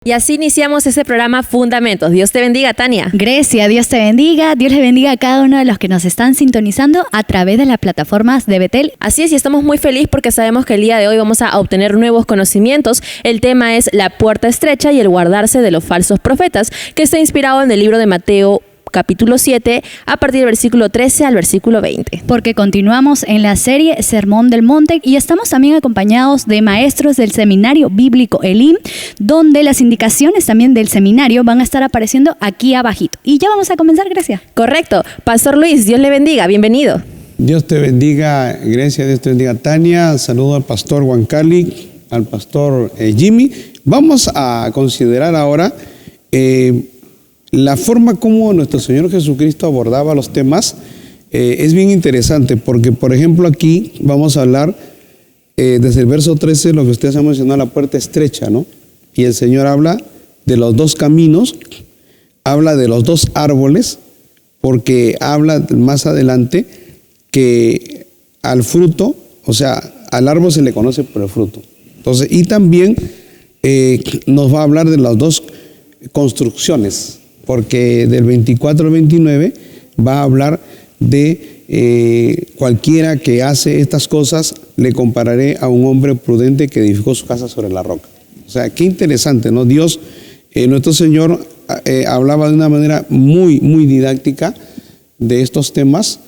Y así iniciamos ese programa Fundamentos. Dios te bendiga, Tania. Grecia, Dios te bendiga. Dios les bendiga a cada uno de los que nos están sintonizando a través de las plataformas de Betel. Así es, y estamos muy felices porque sabemos que el día de hoy vamos a obtener nuevos conocimientos. El tema es la puerta estrecha y el guardarse de los falsos profetas, que está inspirado en el libro de Mateo capítulo 7, a partir del versículo 13 al versículo 20. Porque continuamos en la serie Sermón del Monte y estamos también acompañados de maestros del Seminario Bíblico Elim, donde las indicaciones también del seminario van a estar apareciendo aquí abajito. Y ya vamos a comenzar, Grecia. Correcto. Pastor Luis, Dios le bendiga. Bienvenido. Dios te bendiga, Grecia. Dios te bendiga, Tania. Saludo al pastor Juan Carly, al pastor Jimmy. Vamos a considerar ahora la forma como nuestro Señor Jesucristo abordaba los temas. Es bien interesante porque, por ejemplo, aquí vamos a hablar desde el verso 13, lo que ustedes han mencionado, la puerta estrecha, ¿no? Y el Señor habla de los dos caminos, habla de los dos árboles, porque habla más adelante que al fruto, o sea, al árbol se le conoce por el fruto. Entonces, y también nos va a hablar de las dos construcciones, porque del 24 al 29 va a hablar de cualquiera que hace estas cosas, le compararé a un hombre prudente que edificó su casa sobre la roca. O sea, qué interesante, ¿no? Dios, nuestro Señor, hablaba de una manera muy didáctica de estos temas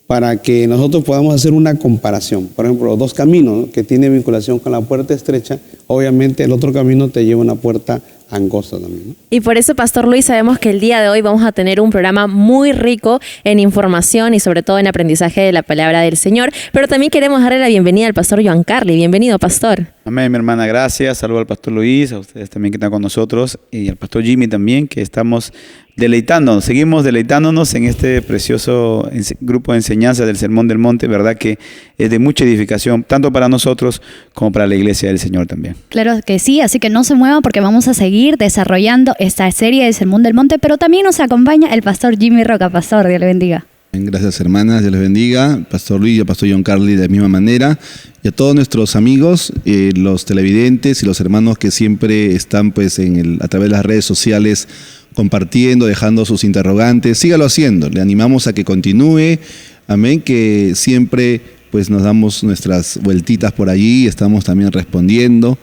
para que nosotros podamos hacer una comparación. Por ejemplo, los dos caminos, ¿no?, que tienen vinculación con la puerta estrecha, obviamente el otro camino te lleva a una puerta angosta también, ¿no? Y por eso, Pastor Luis, sabemos que el día de hoy vamos a tener un programa muy rico en información y sobre todo en aprendizaje de la palabra del Señor, pero también queremos darle la bienvenida al Pastor Juan Carly. Bienvenido, Pastor. Amén, mi hermana, gracias. Saludo al Pastor Luis, a ustedes también que están con nosotros, y al Pastor Jimmy también, que estamos deleitándonos, seguimos deleitándonos en este precioso grupo de enseñanza del Sermón del Monte, verdad que es de mucha edificación, tanto para nosotros como para la iglesia del Señor también. Claro que sí, así que no se muevan porque vamos a seguir desarrollando esta serie del Sermón del Monte, pero también nos acompaña el Pastor Jimmy Roca. Pastor, Dios le bendiga. Gracias, hermanas, Dios les bendiga. Pastor Luis y al Pastor John Carly de la misma manera. Y a todos nuestros amigos, los televidentes y los hermanos que siempre están pues a través de las redes sociales compartiendo, dejando sus interrogantes. Sígalo haciendo, le animamos a que continúe. Amén, que siempre pues nos damos nuestras vueltitas por allí, estamos también respondiendo.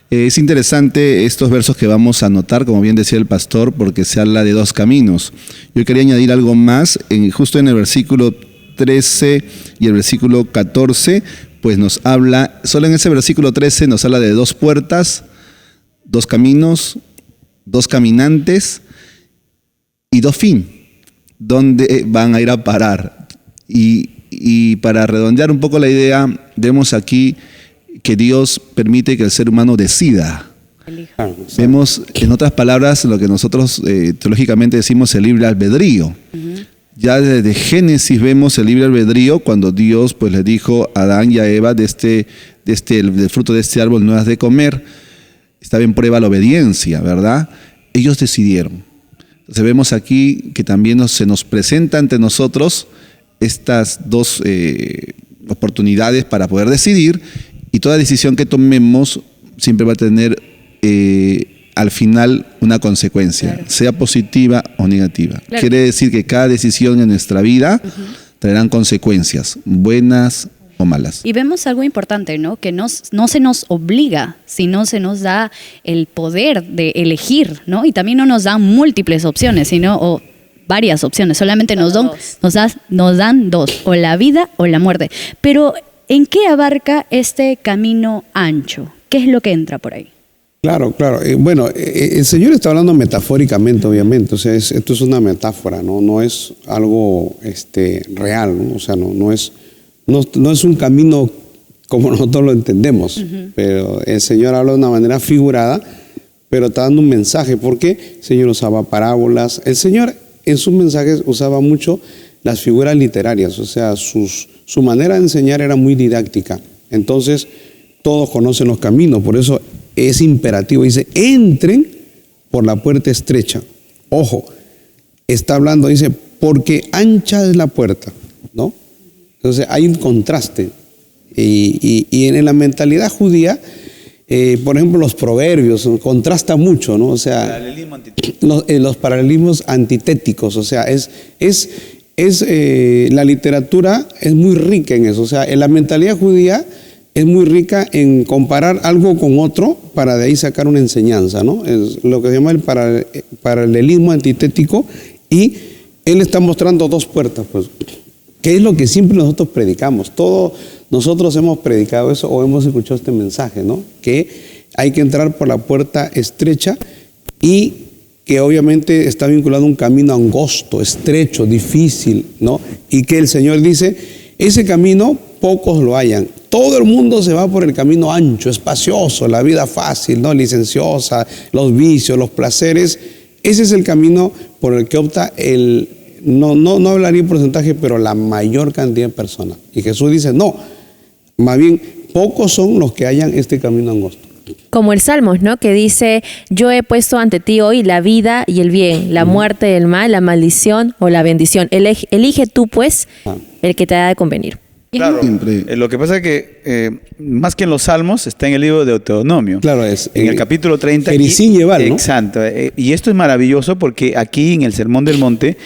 Es interesante estos versos que vamos a anotar, como bien decía el pastor, porque se habla de dos caminos. Yo quería añadir algo más, justo en el versículo 13 y el versículo 14, pues nos habla, solo en ese versículo 13 nos habla de dos puertas, dos caminos, dos caminantes y dos fin, donde van a ir a parar. Y para redondear un poco la idea, vemos aquí que Dios permite que el ser humano decida. Vemos, en otras palabras, lo que nosotros teológicamente decimos el libre albedrío. Ya desde Génesis vemos el libre albedrío cuando Dios pues le dijo a Adán y a Eva del fruto de este árbol no has de comer. Estaba en prueba la obediencia, ¿verdad? Ellos decidieron. Entonces vemos aquí que también se nos presenta ante nosotros estas dos oportunidades para poder decidir, y toda decisión que tomemos siempre va a tener al final una consecuencia, claro, sea positiva o negativa. Claro. Quiere decir que cada decisión en nuestra vida traerán consecuencias, buenas o malas. Y vemos algo importante, ¿no? Que no se nos obliga, sino se nos da el poder de elegir, ¿no? Y también no nos dan múltiples opciones, sino varias opciones, solamente nos dan dos, o la vida o la muerte. Pero ¿en qué abarca este camino ancho? ¿Qué es lo que entra por ahí? Claro. Bueno, el Señor está hablando metafóricamente, obviamente. O sea, esto es una metáfora, ¿no? No es algo real, ¿no? O sea, no es un camino como nosotros lo entendemos. Pero el Señor habla de una manera figurada, pero está dando un mensaje. Porque el Señor usaba parábolas. El Señor en sus mensajes usaba mucho las figuras literarias. O sea, su manera de enseñar era muy didáctica. Entonces, todos conocen los caminos. Por eso es imperativo. Dice, entren por la puerta estrecha. Ojo, está hablando, dice, porque ancha es la puerta, ¿no? Entonces hay un contraste. Y en la mentalidad judía, por ejemplo, los proverbios, contrasta mucho, ¿no? O sea, Paralelismo antitético. los paralelismos antitéticos, o sea, la literatura es muy rica en eso, o sea, en la mentalidad judía es muy rica en comparar algo con otro para de ahí sacar una enseñanza, ¿no? Es lo que se llama el paralelismo antitético, y él está mostrando dos puertas, pues, que es lo que siempre nosotros predicamos. Todos nosotros hemos predicado eso o hemos escuchado este mensaje, ¿no? Que hay que entrar por la puerta estrecha, y que obviamente está vinculado a un camino angosto, estrecho, difícil, ¿no? Y que el Señor dice, ese camino pocos lo hallan. Todo el mundo se va por el camino ancho, espacioso, la vida fácil, ¿no? Licenciosa, los vicios, los placeres. Ese es el camino por el que opta no hablaría en porcentaje, pero la mayor cantidad de personas. Y Jesús dice, no, más bien pocos son los que hallan este camino angosto. Como el Salmos, ¿no? Que dice, yo he puesto ante ti hoy la vida y el bien, la muerte y el mal, la maldición o la bendición. Elige tú, pues, el que te ha de convenir. Claro, lo que pasa es que más que en los Salmos está en el libro de Deuteronomio. Claro, es en el capítulo 30. Jericín y Ebal, ¿no? Exacto. Y esto es maravilloso porque aquí en el Sermón del Monte,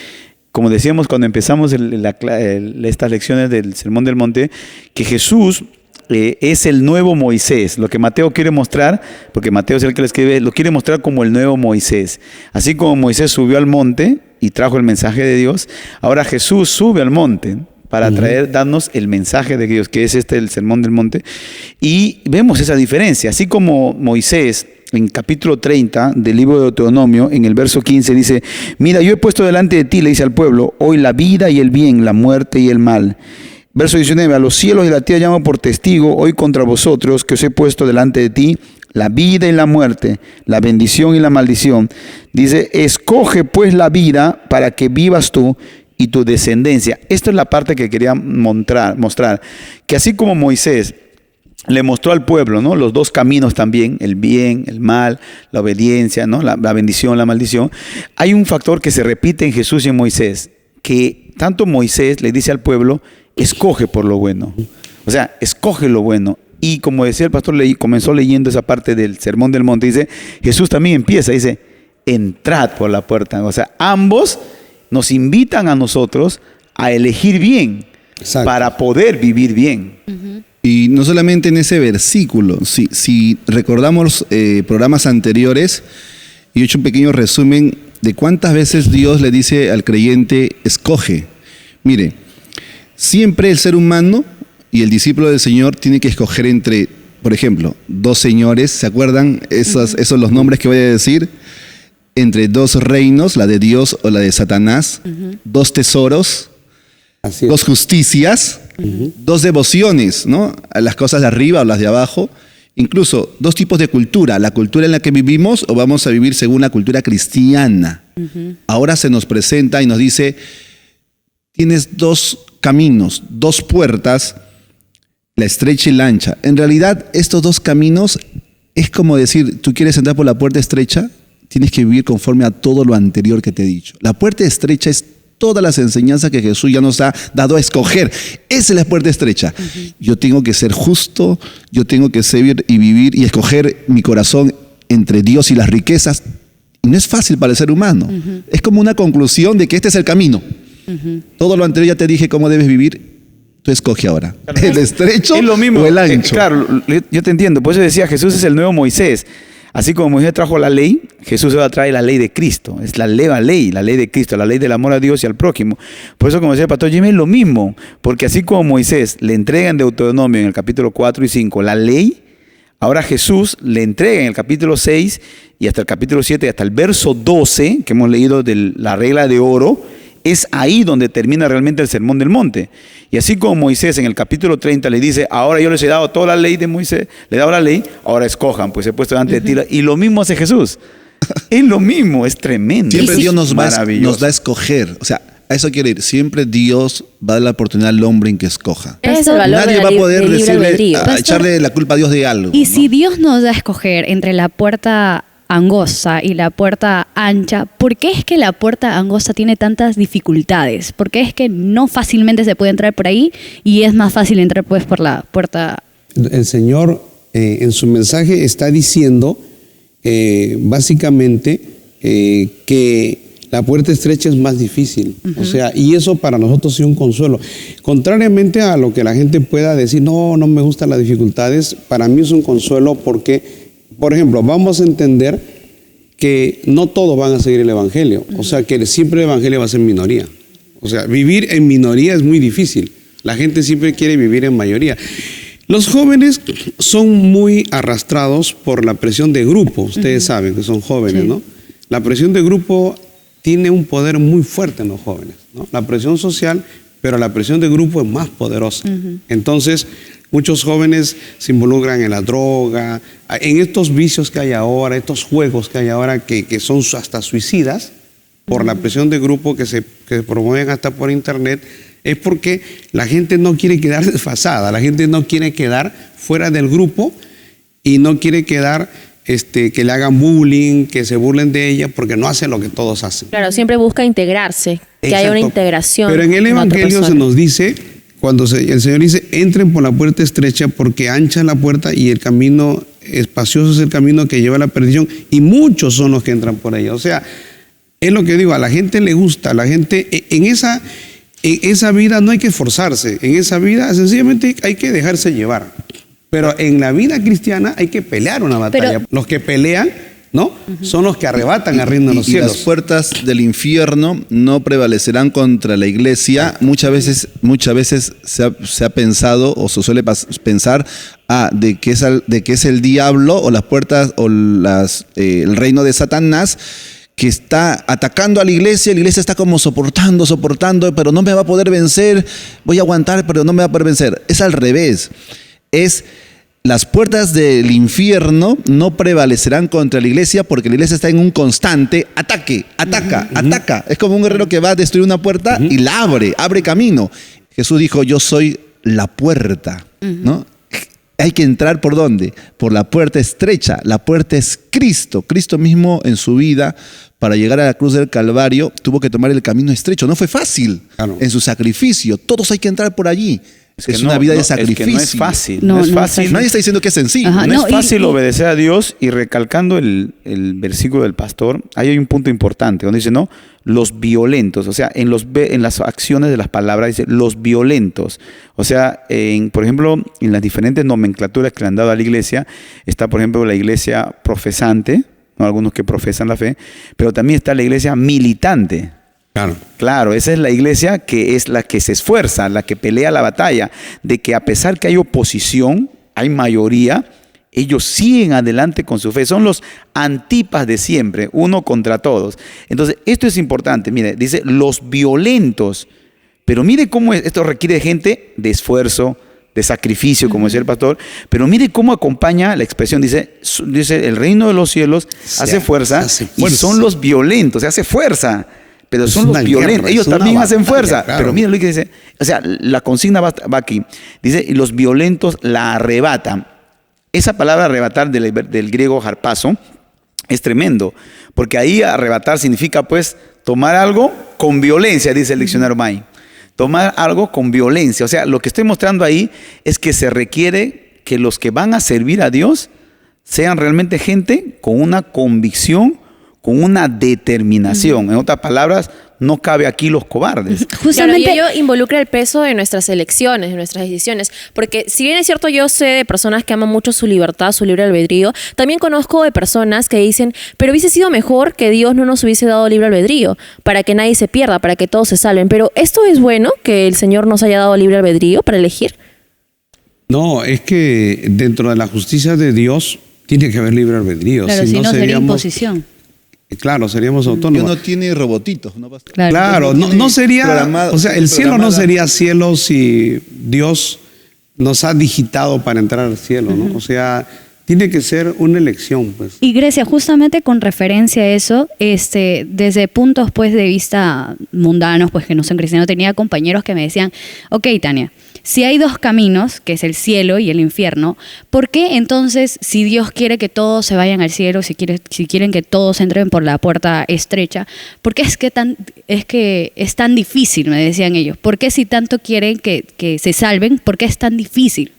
como decíamos cuando empezamos estas lecciones del Sermón del Monte, que Jesús es el nuevo Moisés. Lo que Mateo quiere mostrar, porque Mateo es el que le escribe, lo quiere mostrar como el nuevo Moisés. Así como Moisés subió al monte y trajo el mensaje de Dios, ahora Jesús sube al monte para darnos el mensaje de Dios, que es el Sermón del Monte. Y vemos esa diferencia. Así como Moisés, en capítulo 30 del libro de Deuteronomio, en el verso 15, dice, mira, yo he puesto delante de ti, le dice al pueblo, hoy la vida y el bien, la muerte y el mal. Verso 19, a los cielos y la tierra llamo por testigo hoy contra vosotros, que os he puesto delante de ti la vida y la muerte, la bendición y la maldición. Dice, escoge pues la vida para que vivas tú y tu descendencia. Esta es la parte que quería mostrar, que así como Moisés le mostró al pueblo, ¿no?, los dos caminos también, el bien, el mal, la obediencia, ¿no?, la bendición, la maldición. Hay un factor que se repite en Jesús y en Moisés, que tanto Moisés le dice al pueblo, escoge por lo bueno. O sea, escoge lo bueno. Y como decía el pastor, comenzó leyendo esa parte del Sermón del Monte, dice, Jesús también empieza, dice, entrad por la puerta. O sea, ambos nos invitan a nosotros a elegir bien. Exacto. Para poder vivir bien. Y no solamente en ese versículo, si recordamos programas anteriores, y he hecho un pequeño resumen de cuántas veces Dios le dice al creyente, escoge. Mire, siempre el ser humano y el discípulo del Señor tiene que escoger entre, por ejemplo, dos señores, ¿se acuerdan? Esos los nombres que voy a decir. Entre dos reinos, la de Dios o la de Satanás, dos tesoros, dos justicias, dos devociones, ¿no?, a las cosas de arriba o las de abajo, incluso dos tipos de cultura, la cultura en la que vivimos o vamos a vivir según la cultura cristiana. Ahora se nos presenta y nos dice, tienes dos caminos, dos puertas, la estrecha y la ancha. En realidad, estos dos caminos es como decir, tú quieres entrar por la puerta estrecha, tienes que vivir conforme a todo lo anterior que te he dicho. La puerta estrecha es todas las enseñanzas que Jesús ya nos ha dado a escoger. Esa es la puerta estrecha. Yo tengo que ser justo, yo tengo que servir y vivir y escoger mi corazón entre Dios y las riquezas. Y no es fácil para el ser humano. Es como una conclusión de que este es el camino. Todo lo anterior ya te dije cómo debes vivir. Tú escoge ahora. El estrecho es lo mismo, o el ancho. Claro, yo te entiendo. Por eso decía, Jesús es el nuevo Moisés. Así como Moisés trajo la ley, Jesús ahora trae la ley de Cristo. Es la ley de Cristo, la ley del amor a Dios y al prójimo. Por eso, como decía el pastor Jimmy, es lo mismo. Porque así como Moisés le entrega en Deuteronomio en el capítulo 4 y 5 la ley, ahora Jesús le entrega en el capítulo 6 y hasta el capítulo 7 y hasta el verso 12, que hemos leído de la regla de oro, es ahí donde termina realmente el Sermón del Monte. Y así como Moisés en el capítulo 30 le dice, ahora yo les he dado toda la ley de Moisés, le he dado la ley, ahora escojan, pues he puesto delante de ti. Y lo mismo hace Jesús. Es lo mismo, es tremendo. Siempre Dios nos da a escoger. O sea, a eso quiere ir. Siempre Dios va a dar la oportunidad al hombre en que escoja. Es el valor. Nadie va a poder decirle, echarle la culpa a Dios de algo. Y si Dios nos da a escoger entre la puerta angosta y la puerta ancha, ¿por qué es que la puerta angosta tiene tantas dificultades? ¿Por qué es que no fácilmente se puede entrar por ahí y es más fácil entrar pues por la puerta? El Señor en su mensaje está diciendo básicamente que la puerta estrecha es más difícil. O sea, y eso para nosotros es un consuelo. Contrariamente a lo que la gente pueda decir, no me gustan las dificultades, para mí es un consuelo porque, por ejemplo, vamos a entender que no todos van a seguir el Evangelio. O sea, que siempre el Evangelio va a ser minoría. O sea, vivir en minoría es muy difícil. La gente siempre quiere vivir en mayoría. Los jóvenes son muy arrastrados por la presión de grupo. Ustedes saben que son jóvenes, ¿no? La presión de grupo tiene un poder muy fuerte en los jóvenes, ¿no? La presión social, pero la presión de grupo es más poderosa. Entonces, muchos jóvenes se involucran en la droga, en estos vicios que hay ahora, estos juegos que hay ahora que son hasta suicidas por la presión de grupo que se promueven hasta por internet. Es porque la gente no quiere quedar desfasada, la gente no quiere quedar fuera del grupo y no quiere quedar que le hagan bullying, que se burlen de ella, porque no hace lo que todos hacen. Claro, siempre busca integrarse, que haya una integración. Pero en el con otra Evangelio se persona. nos dice, cuando el Señor dice, entren por la puerta estrecha porque ancha es la puerta y el camino espacioso es el camino que lleva a la perdición y muchos son los que entran por ella. O sea, es lo que digo, a la gente le gusta, a la gente en esa vida no hay que esforzarse, en esa vida sencillamente hay que dejarse llevar. Pero en la vida cristiana hay que pelear una batalla. Pero los que pelean, ¿no? Son los que arrebatan al reino de los Y cielos. las puertas del infierno no prevalecerán contra la iglesia. Muchas veces se ha pensado o se suele pensar de que es el diablo o las puertas o el reino de Satanás que está atacando a la iglesia está como soportando, pero no me va a poder vencer, voy a aguantar, pero no me va a poder vencer. Es al revés. Las puertas del infierno no prevalecerán contra la iglesia porque la iglesia está en un constante ataque, ataca. Es como un guerrero que va a destruir una puerta y la abre camino. Jesús dijo, yo soy la puerta, ¿no? Hay que entrar ¿por dónde? Por la puerta estrecha. La puerta es Cristo. Cristo mismo en su vida, para llegar a la cruz del Calvario, tuvo que tomar el camino estrecho. No fue fácil en su sacrificio. Todos hay que entrar por allí. Es una vida de sacrificio. Es que no es fácil. No, No es no es fácil. Nadie está diciendo que es sencillo. Ajá. No no, es fácil y- obedecer a Dios, y recalcando el versículo del pastor, ahí hay un punto importante donde dice, no, los violentos, o sea, en las acciones de las palabras dice los violentos. O sea, por ejemplo, en las diferentes nomenclaturas que le han dado a la iglesia, está por ejemplo la iglesia profesante, ¿no? Algunos que profesan la fe, pero también está la iglesia militante. Claro, esa es la iglesia que es la que se esfuerza, la que pelea la batalla, de que a pesar que hay oposición, hay mayoría, ellos siguen adelante con su fe. Son los antipas de siempre, uno contra todos. Entonces, esto es importante. Mire, dice los violentos, pero mire cómo esto requiere gente de esfuerzo, de sacrificio, como decía el pastor, pero mire cómo acompaña la expresión, dice el reino de los cielos hace fuerza, y son los violentos, se hace fuerza. Pero son los violentos, ellos también hacen fuerza. Claro. Pero mira lo que dice, o sea, la consigna va aquí. Dice, y los violentos la arrebatan. Esa palabra arrebatar del griego harpazo es tremendo, porque ahí arrebatar significa pues tomar algo con violencia, dice el diccionario May. Tomar algo con violencia. O sea, lo que estoy mostrando ahí es que se requiere que los que van a servir a Dios sean realmente gente con una convicción, con una determinación. En otras palabras, no cabe aquí los cobardes. Justamente Claro, y ello involucra el peso de nuestras elecciones, de nuestras decisiones. Porque si bien es cierto, yo sé de personas que aman mucho su libertad, su libre albedrío, también conozco de personas que dicen, pero hubiese sido mejor que Dios no nos hubiese dado libre albedrío, para que nadie se pierda, para que todos se salven. Pero ¿esto es bueno, que el Señor nos haya dado libre albedrío para elegir? No, es que dentro de la justicia de Dios tiene que haber libre albedrío. Claro, si no sería imposición. Claro, seríamos Dios autónomos. no tiene robotitos, ¿no, pastor? Claro, Dios no sería, programado, o sea, el cielo no programada. sería cielo si Dios nos ha digitado para entrar al cielo, ¿no? O sea, tiene que ser una elección, pues. Y Grecia, justamente con referencia a eso, desde puntos pues de vista mundanos, pues que no son cristianos, tenía compañeros que me decían, ok, Tania, si hay dos caminos, que es el cielo y el infierno, ¿por qué entonces, si Dios quiere que todos se vayan al cielo, si quieren que todos entren por la puerta estrecha, ¿por qué es que es tan difícil, me decían ellos? ¿Por qué si tanto quieren que se salven, por qué es tan difícil?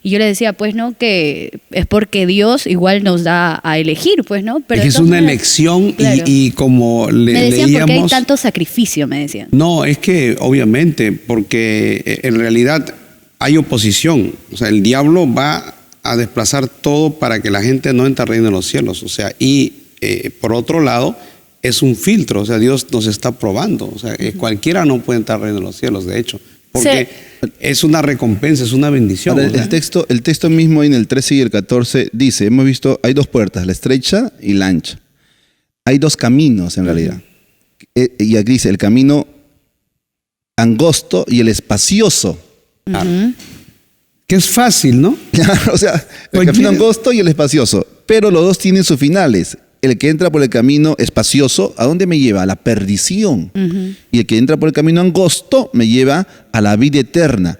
Y yo le decía, pues, ¿no? Que es porque Dios igual nos da a elegir, pues, ¿no? Pero es que es una elección claro. y como Me decían, leíamos... ¿por qué hay tanto sacrificio? Me decían. No, es que obviamente, porque en realidad hay oposición. O sea, el diablo va a desplazar todo para que la gente no entre al reino de los cielos. O sea, y por otro lado, es un filtro. O sea, Dios nos está probando. O sea, cualquiera no puede entrar al reino de los cielos, de hecho. Porque es una recompensa, es una bendición. Ahora, el texto mismo en el 13 y el 14 dice, hemos visto, hay dos puertas, la estrecha y la ancha. Hay dos caminos en realidad. Y aquí dice, el camino angosto y el espacioso. Que es fácil, ¿no? O sea, el camino angosto y el espacioso. Pero los dos tienen sus finales. El que entra por el camino espacioso, ¿a dónde me lleva? A la perdición. Y el que entra por el camino angosto me lleva a la vida eterna.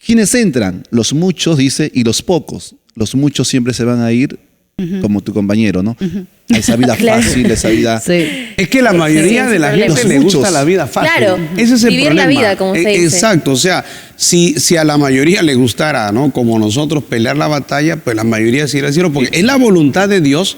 ¿Quiénes entran? Los muchos, dice, y los pocos. Los muchos siempre se van a ir como tu compañero, ¿no? A esa vida fácil, esa vida... Sí. Es que la mayoría de la gente le gusta la vida fácil. Claro, Ese es el vivir problema. la vida, como se dice. Exacto, o sea, si a la mayoría le gustara, ¿no? Como nosotros pelear la batalla, pues la mayoría se irá al cielo, porque es la voluntad de Dios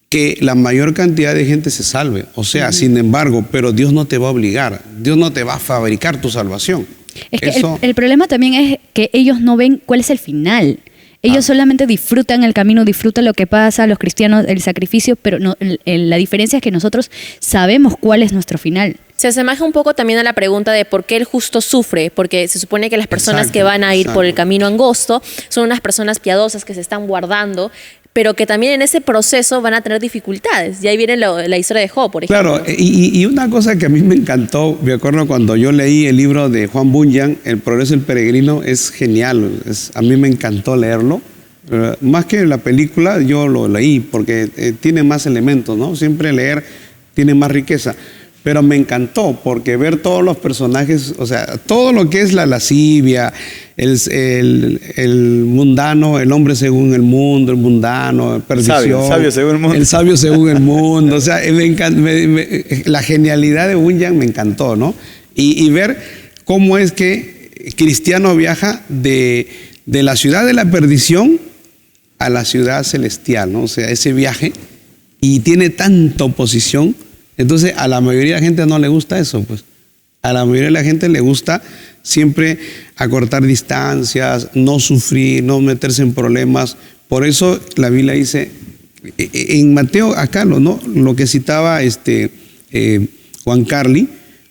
que la mayor cantidad de gente se salve. O sea, sin embargo, pero Dios no te va a obligar, Dios no te va a fabricar tu salvación. Es que el problema también es que ellos no ven cuál es el final. Ellos solamente disfrutan el camino, disfrutan lo que pasa, los cristianos, el sacrificio, pero no, la diferencia es que nosotros sabemos cuál es nuestro final. Se asemeja un poco también a la pregunta de por qué el justo sufre, porque se supone que las personas que van a ir por el camino angosto son unas personas piadosas que se están guardando, pero que también en ese proceso van a tener dificultades. Y ahí viene la historia de Job, por ejemplo. Claro, y una cosa que a mí me encantó, me acuerdo cuando yo leí el libro de Juan Bunyan, El progreso del peregrino, es genial, a mí me encantó leerlo. Más que la película, yo lo leí porque tiene más elementos, ¿no? Siempre leer tiene más riqueza. Pero me encantó porque ver todos los personajes, o sea, todo lo que es la lascivia, el mundano, el hombre según el mundo, el mundano, perdición. Sabio según el mundo. El sabio según el mundo. O sea, la genialidad de Bunyan me encantó, ¿no? Y ver cómo es que Cristiano viaja de la ciudad de la perdición a la ciudad celestial, ¿no? O sea, ese viaje, y tiene tanta oposición. Entonces, a la mayoría de la gente no le gusta eso, pues. A la mayoría de la gente le gusta siempre acortar distancias, no sufrir, no meterse en problemas. Por eso la Biblia dice, en Mateo, acá lo que citaba Juan Carly,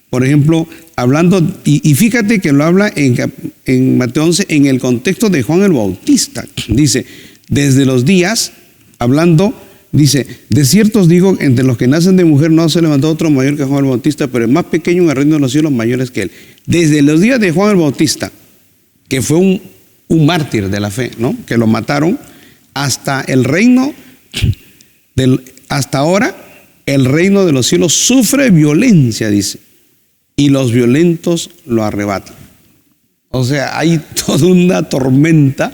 por ejemplo, hablando, y fíjate que lo habla en Mateo 11, en el contexto de Juan el Bautista. Dice, desde los días, hablando... Dice, de cierto os digo, entre los que nacen de mujer no se levantó otro mayor que Juan el Bautista, pero el más pequeño en el reino de los cielos mayor es que él. Desde los días de Juan el Bautista, que fue un mártir de la fe, ¿no? Que lo mataron, hasta el reino, hasta ahora, el reino de los cielos sufre violencia, dice, y los violentos lo arrebatan. O sea, hay toda una tormenta,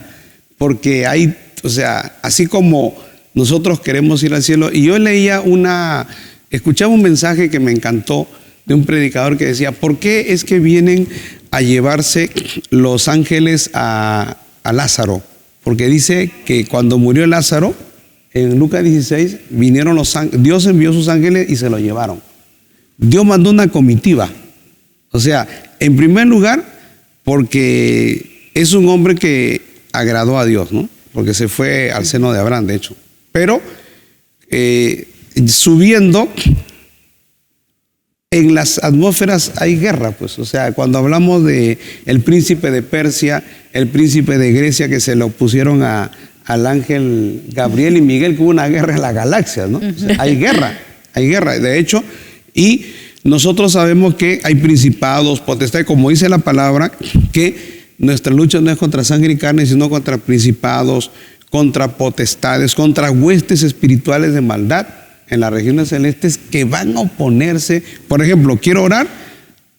porque hay, o sea, así como... Nosotros queremos ir al cielo. Y yo escuchaba un mensaje que me encantó de un predicador que decía, ¿por qué es que vienen a llevarse los ángeles a Lázaro? Porque dice que cuando murió Lázaro, en Lucas 16, vinieron los ángeles, Dios envió sus ángeles y se lo llevaron. Dios mandó una comitiva. O sea, en primer lugar, porque es un hombre que agradó a Dios, ¿no? Porque se fue al seno de Abraham, de hecho. Pero subiendo en las atmósferas hay guerra, pues. O sea, cuando hablamos de el príncipe de Persia, el príncipe de Grecia, que se lo pusieron al ángel Gabriel y Miguel, que hubo una guerra en la galaxia, ¿no? O sea, hay guerra, de hecho, y nosotros sabemos que hay principados, potestades, como dice la palabra, que nuestra lucha no es contra sangre y carne, sino contra principados, contra potestades, contra huestes espirituales de maldad en las regiones celestes que van a oponerse. Por ejemplo, quiero orar,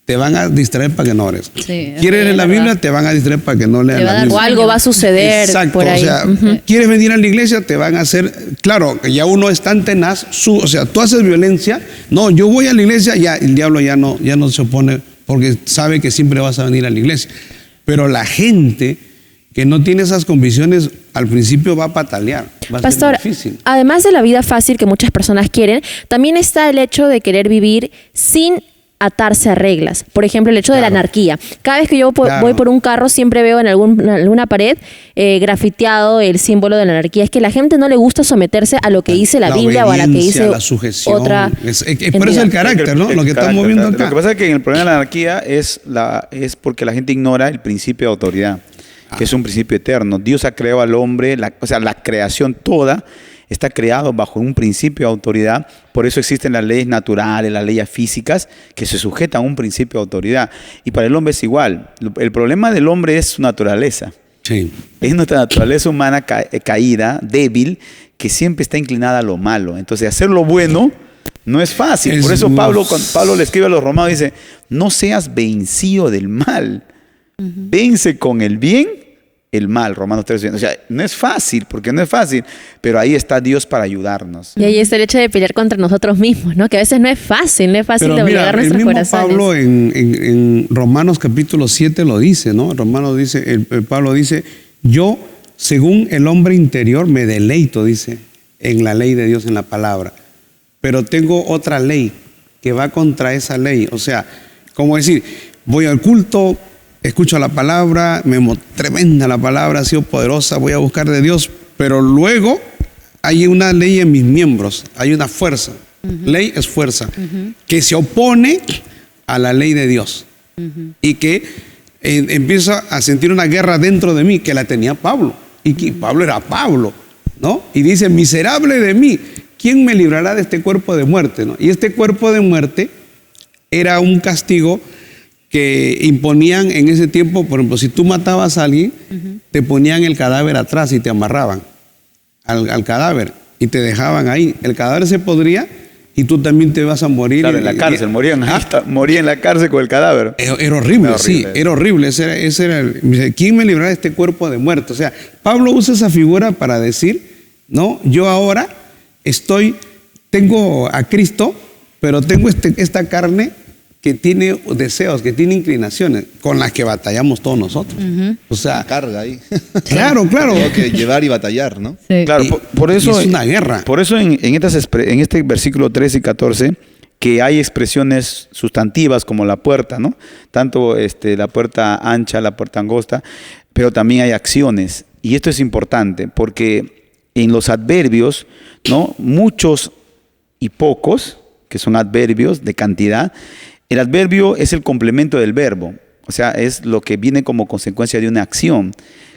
te van a distraer para que no ores. Sí, quieres leer la Biblia, te van a distraer para que no leas la Biblia. O algo va a suceder. Exacto, por ahí. O sea, quieres venir a la iglesia, te van a hacer, claro, ya uno es tan tenaz, o sea, tú haces violencia, no, yo voy a la iglesia, ya el diablo ya no se opone porque sabe que siempre vas a venir a la iglesia. Pero la gente que no tiene esas convicciones, al principio va a patalear, va a Pastor, ser difícil. además de la vida fácil que muchas personas quieren, también está el hecho de querer vivir sin atarse a reglas. Por ejemplo, el hecho de la Claro. anarquía. Cada vez que yo Claro. voy por un carro, siempre veo en alguna pared grafiteado el símbolo de la anarquía. Es que a la gente no le gusta someterse a lo que dice la Biblia o a la que obediencia, dice la sujeción. otra Por eso entidad. el carácter, ¿no? Lo que estamos carácter, viendo Lo acá. que pasa es que el problema de la anarquía es porque la gente ignora el principio de autoridad, que es un principio eterno. Dios ha creado al hombre, la creación toda está creado bajo un principio de autoridad. Por eso existen las leyes naturales, las leyes físicas, que se sujetan a un principio de autoridad. Y para el hombre es igual. El problema del hombre es su naturaleza. Sí. Es nuestra naturaleza humana caída, débil, que siempre está inclinada a lo malo. Entonces, hacer lo bueno no es fácil. Por eso cuando Pablo le escribe a los romanos, dice, no seas vencido del mal. Vence con el bien el mal, Romanos 3. O sea, no es fácil, porque no es fácil, pero ahí está Dios para ayudarnos. Y ahí está el hecho de pelear contra nosotros mismos, ¿no? Que a veces no es fácil de Pero doblegar mira, el nuestros mismo corazones. Pablo en Romanos capítulo 7 lo dice, ¿no? Romanos dice, Pablo dice, yo, según el hombre interior, me deleito, dice, en la ley de Dios, en la palabra. Pero tengo otra ley que va contra esa ley. O sea, como decir, voy al culto, escucho la palabra, tremenda la palabra, ha sido poderosa, voy a buscar de Dios, pero luego hay una ley en mis miembros, hay una fuerza. Ley es fuerza, que se opone a la ley de Dios. Y que empiezo a sentir una guerra dentro de mí, que la tenía Pablo. Y que Pablo era Pablo, ¿no? Y dice, miserable de mí, ¿quién me librará de este cuerpo de muerte? ¿No? Y este cuerpo de muerte era un castigo que imponían en ese tiempo. Por ejemplo, si tú matabas a alguien, te ponían el cadáver atrás y te amarraban al cadáver y te dejaban ahí. El cadáver se podría y tú también te vas a morir. Claro, en la cárcel, moría en la cárcel con el cadáver. Era horrible, sí, era horrible. Ese era ¿quién me librará de este cuerpo de muerte? O sea, Pablo usa esa figura para decir, no, yo ahora tengo a Cristo, pero tengo esta carne que tiene deseos, que tiene inclinaciones, con las que batallamos todos nosotros. O sea, Carga ahí. claro. Tengo que llevar y batallar, ¿no? Sí. Claro, por eso es una guerra. Por eso en este versículo 13 y 14, que hay expresiones sustantivas como la puerta, ¿no? Tanto la puerta ancha, la puerta angosta, pero también hay acciones. Y esto es importante porque en los adverbios, ¿no? Muchos y pocos, que son adverbios de cantidad, el adverbio es el complemento del verbo, o sea, es lo que viene como consecuencia de una acción.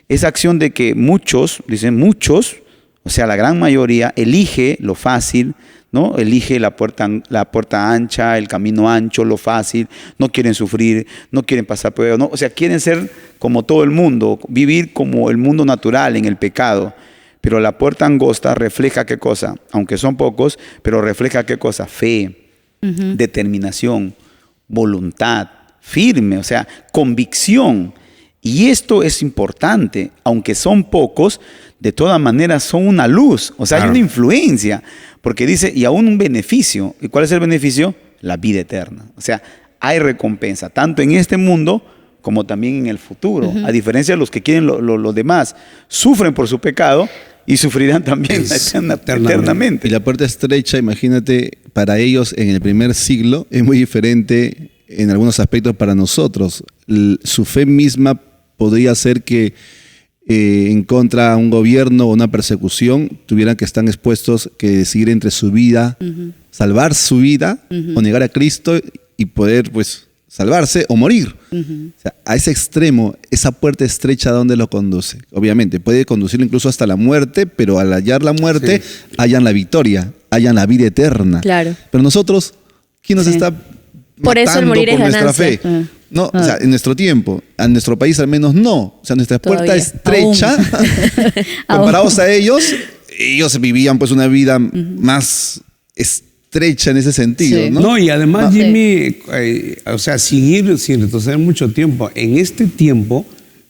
Esa acción de que muchos, dicen muchos, o sea, la gran mayoría, elige lo fácil, ¿no? Elige la puerta ancha, el camino ancho, lo fácil, no quieren sufrir, no quieren pasar pruebas, ¿no? O sea, quieren ser como todo el mundo, vivir como el mundo natural en el pecado. Pero la puerta angosta refleja ¿qué cosa? Aunque son pocos, pero refleja ¿qué cosa? Fe, determinación, voluntad, firme, o sea, convicción. Y esto es importante, aunque son pocos, de todas maneras son una luz, o sea, Claro. hay una influencia, porque dice, y aún un beneficio. ¿Y cuál es el beneficio? La vida eterna. O sea, hay recompensa, tanto en este mundo como también en el futuro. A diferencia de los que quieren los demás, sufren por su pecado y sufrirán también eternamente. Y la puerta estrecha, imagínate, para ellos en el primer siglo es muy diferente en algunos aspectos para nosotros. Su fe misma podría ser que en contra de un gobierno o una persecución tuvieran que estar expuestos que decidir entre su vida, salvar su vida o negar a Cristo y poder pues salvarse o morir. O sea, a ese extremo, esa puerta estrecha, ¿a dónde lo conduce? Obviamente, puede conducirlo incluso hasta la muerte, pero al hallar la muerte, hallan la victoria, hallan la vida eterna. Claro. Pero nosotros, ¿quién nos está Por eso el matando morir es por nuestra ganancia. fe? No, o sea, en nuestro tiempo, a nuestro país al menos no. O sea, nuestra puerta Todavía. estrecha, comparados a ellos vivían pues una vida más estrecha en ese sentido, Sí. ¿no? No, y además, Sí. Jimmy, o sea, sin retroceder mucho tiempo, en este tiempo,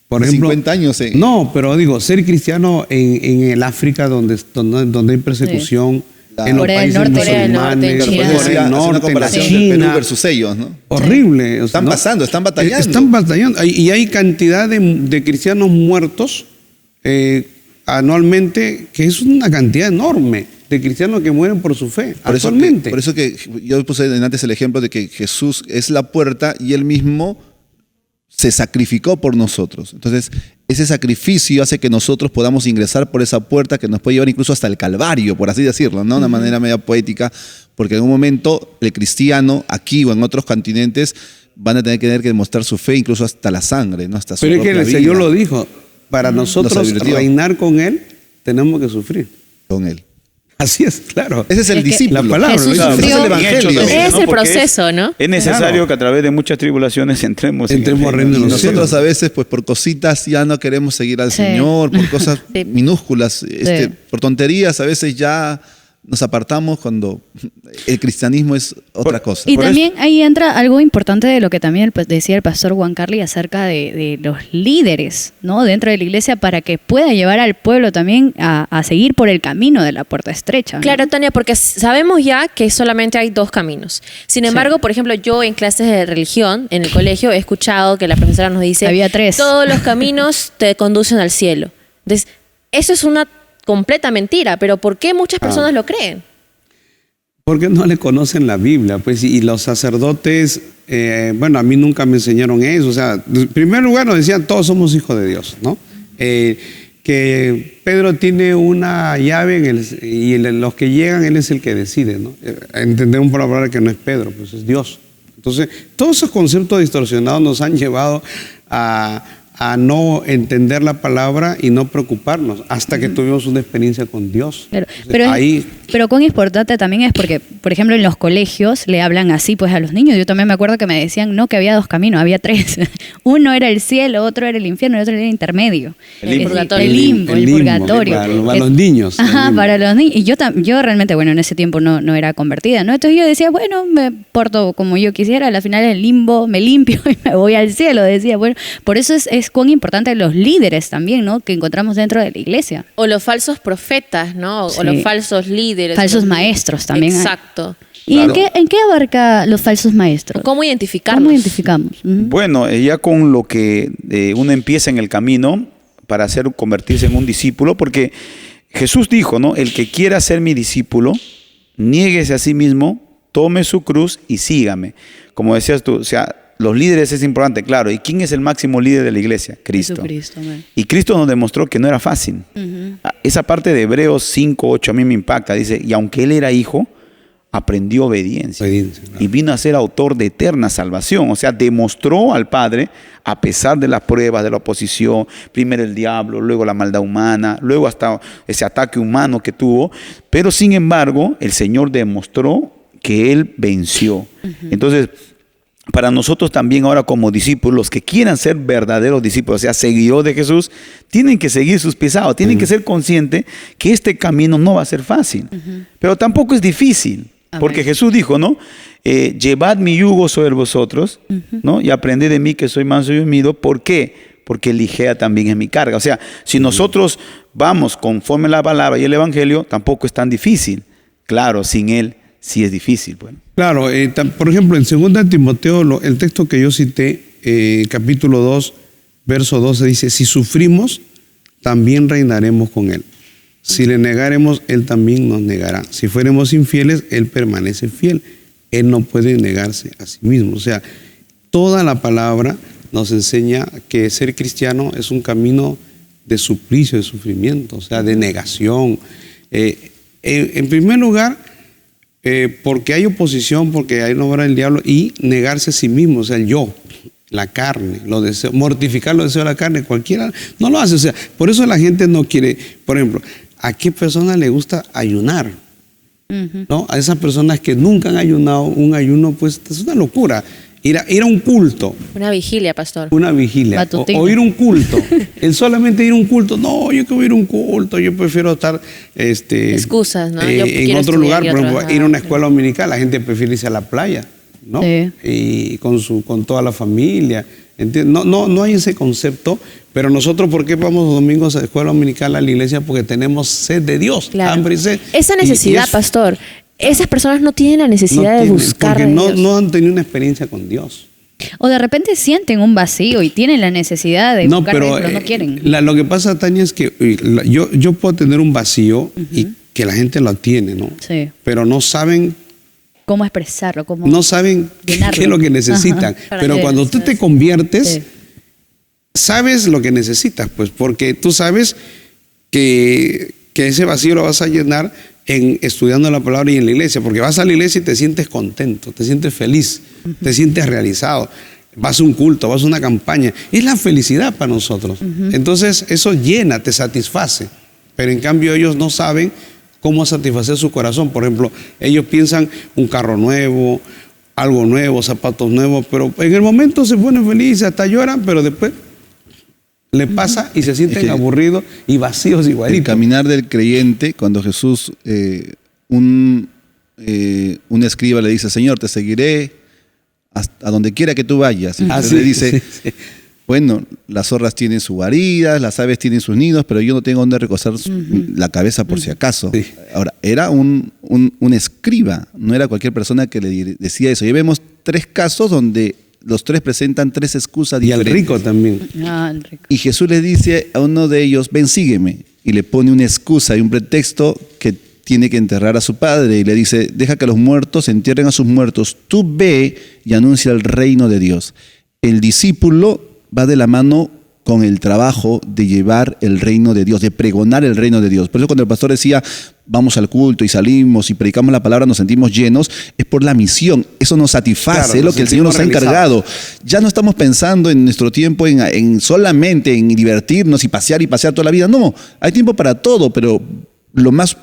por ejemplo... 50 años, No, pero digo, ser cristiano en el África donde hay persecución, en los Corea del países Norte. Corea del Norte, musulmanes, China. Corea Hace del una Norte, en la comparación de Perú China. versus ellos, ¿no? Horrible. Están pasando, están batallando. Están batallando. Y hay cantidad de cristianos muertos anualmente, que es una cantidad enorme de cristianos que mueren por su fe actualmente. Por eso que yo puse antes el ejemplo de que Jesús es la puerta y Él mismo se sacrificó por nosotros. Entonces, ese sacrificio hace que nosotros podamos ingresar por esa puerta que nos puede llevar incluso hasta el Calvario, por así decirlo, ¿no? De una manera media poética, porque en un momento el cristiano, aquí o en otros continentes, van a tener que demostrar su fe incluso hasta la sangre, ¿no? Hasta su Pero es que propia el vida. Señor lo dijo, para nosotros advirtió. reinar con Él, tenemos que sufrir. Con Él. Así es, claro. Ese es el Es que discípulo. la palabra, Jesús ¿no? Ese sufrió- es el Bien evangelio. hecho también, Es el Porque proceso, ¿no? Es necesario Claro. que a través de muchas tribulaciones entremos Entremos en al el reino de Y los nosotros cielos. a veces, pues por cositas ya no queremos seguir al Sí. Señor, por cosas Sí. minúsculas, Sí. por tonterías, a veces ya nos apartamos cuando el cristianismo es otra cosa. Y Por también ahí entra algo importante de lo que también decía el pastor Juan Carly acerca de los líderes, ¿no? Dentro de la iglesia para que pueda llevar al pueblo también a seguir por el camino de la puerta estrecha, ¿no? Claro, Tania, porque sabemos ya que solamente hay dos caminos. Sin embargo, por ejemplo, yo en clases de religión en el colegio he escuchado que la profesora nos dice: Había tres. todos los caminos te conducen al cielo. Entonces, eso es una completa mentira, pero ¿por qué muchas personas lo creen? Porque no le conocen la Biblia, pues, y los sacerdotes, bueno, a mí nunca me enseñaron eso. O sea, en primer lugar nos decían, todos somos hijos de Dios, ¿no? Que Pedro tiene una llave y los que llegan, él es el que decide, ¿no? Entendemos por la palabra que no es Pedro, pues es Dios. Entonces, todos esos conceptos distorsionados nos han llevado a no entender la palabra y no preocuparnos hasta que tuvimos una experiencia con Dios. Claro, Entonces, pero cuán importante también es porque, por ejemplo, en los colegios le hablan así pues a los niños. Yo también me acuerdo que me decían no, que había dos caminos, había tres. Uno era el cielo, otro era el infierno y otro era el intermedio. El limbo. El limbo, el purgatorio. Para los niños. el Ajá, limbo. para los niños. Y yo realmente, bueno, en ese tiempo no era convertida, ¿no? Entonces yo decía, bueno, me porto como yo quisiera, al final el limbo, me limpio y me voy al cielo, decía. Bueno, por eso es cuán importante los líderes también, ¿no? Que encontramos dentro de la iglesia. O los falsos profetas, ¿no? O Sí. los falsos líderes. Falsos Los- maestros también hay. Exacto. ¿Y Claro. en qué abarca los falsos maestros? ¿Cómo identificarlos? ¿Cómo identificamos? Ujú. Bueno, ya con lo que uno empieza en el camino para convertirse en un discípulo, porque Jesús dijo, ¿no? El que quiera ser mi discípulo, niéguese a sí mismo, tome su cruz y sígame. Como decías tú, o sea, los líderes es importante, claro. ¿Y quién es el máximo líder de la iglesia? Cristo. Jesucristo, amén. Y Cristo nos demostró que no era fácil. Esa parte de Hebreos 5:8 a mí me impacta. Dice, y aunque él era hijo, aprendió obediencia. Obediencia, claro. Y vino a ser autor de eterna salvación. O sea, demostró al Padre, a pesar de las pruebas, de la oposición, primero el diablo, luego la maldad humana, luego hasta ese ataque humano que tuvo. Pero sin embargo, el Señor demostró que él venció. Entonces, para nosotros también ahora como discípulos, los que quieran ser verdaderos discípulos, o sea, seguidores de Jesús, tienen que seguir sus pisados, tienen que ser conscientes que este camino no va a ser fácil, pero tampoco es difícil, porque Jesús dijo, ¿no? Llevad mi yugo sobre vosotros, ¿no? Y aprended de mí que soy manso y humilde. ¿Por qué? Porque ligera también es mi carga. O sea, si nosotros vamos conforme a la palabra y el evangelio, tampoco es tan difícil. Claro, sin él sí es difícil, bueno. Claro, por ejemplo, en 2 Timoteo, el texto que yo cité, capítulo 2, verso 12, dice, si sufrimos, también reinaremos con él. Si le negaremos, él también nos negará. Si fuéramos infieles, él permanece fiel. Él no puede negarse a sí mismo. O sea, toda la palabra nos enseña que ser cristiano es un camino de suplicio, de sufrimiento, o sea, de negación. En primer lugar, porque hay oposición, porque hay una obra del diablo, y negarse a sí mismo, o sea, el yo, la carne, los deseos, mortificar los deseos de la carne, cualquiera no lo hace. O sea, por eso la gente no quiere, por ejemplo, ¿a qué persona le gusta ayunar? ¿No? A esas personas que nunca han ayunado, un ayuno, pues es una locura. Ir a un culto, Una vigilia, pastor. una vigilia, Matutino. o ir a un culto. El solamente ir a un culto, no, yo quiero ir a un culto, yo prefiero estar Excusas, ¿no? Yo en quiero otro estudiar lugar, y por otro, ejemplo, ajá. ir a una escuela dominical, la gente prefiere irse a la playa, ¿no? Sí. Y con toda la familia. No hay ese concepto, pero nosotros, ¿por qué vamos los domingos a la escuela dominical a la iglesia? Porque tenemos sed de Dios, Claro. hambre y sed. Esa necesidad, eso pastor. Esas personas no tienen la necesidad de tienen, buscar porque a Dios. no han tenido una experiencia con Dios. O de repente sienten un vacío y tienen la necesidad de buscar a Dios, pero no quieren. Lo que pasa, Tania, es que yo puedo tener un vacío y que la gente lo tiene, ¿no? Sí. Pero no saben ¿Cómo expresarlo? ¿Cómo no saben qué llenarlo? es lo que necesitan. Ajá. Pero Sí, cuando tú te conviertes, Sí. sabes lo que necesitas, pues, porque tú sabes que ese vacío lo vas a llenar estudiando la palabra y en la iglesia, porque vas a la iglesia y te sientes contento, te sientes feliz, te sientes realizado. Vas a un culto, vas a una campaña. Es la felicidad para nosotros. Entonces, eso llena, te satisface. Pero en cambio ellos no saben cómo satisfacer su corazón. Por ejemplo, ellos piensan un carro nuevo, algo nuevo, zapatos nuevos, pero en el momento se ponen felices, hasta lloran, pero después le pasa y se sienten Es que aburridos y vacíos El igualitos. caminar del creyente, cuando Jesús, un escriba le dice, Señor, te seguiré a donde quiera que tú vayas. Y Jesús le dice, sí. bueno, las zorras tienen sus guaridas, las aves tienen sus nidos, pero yo no tengo donde recostar la cabeza por si acaso. Sí. Ahora, era un escriba, no era cualquier persona que le decía eso. Y vemos 3 casos donde los 3 presentan 3 excusas Y al diferentes. rico también. Ah, rico. Y Jesús le dice a uno de ellos, ven, sígueme. Y le pone una excusa y un pretexto que tiene que enterrar a su padre. Y le dice, deja que los muertos entierren a sus muertos. Tú ve y anuncia el reino de Dios. El discípulo va de la mano con el trabajo de llevar el reino de Dios, de pregonar el reino de Dios. Por eso cuando el pastor decía, vamos al culto y salimos y predicamos la palabra, nos sentimos llenos, es por la misión. Eso nos satisface, Claro, es lo nos que el Señor nos ha sentimos encargado. Ya no estamos pensando en nuestro tiempo en solamente en divertirnos y pasear toda la vida. No, hay tiempo para todo, pero lo más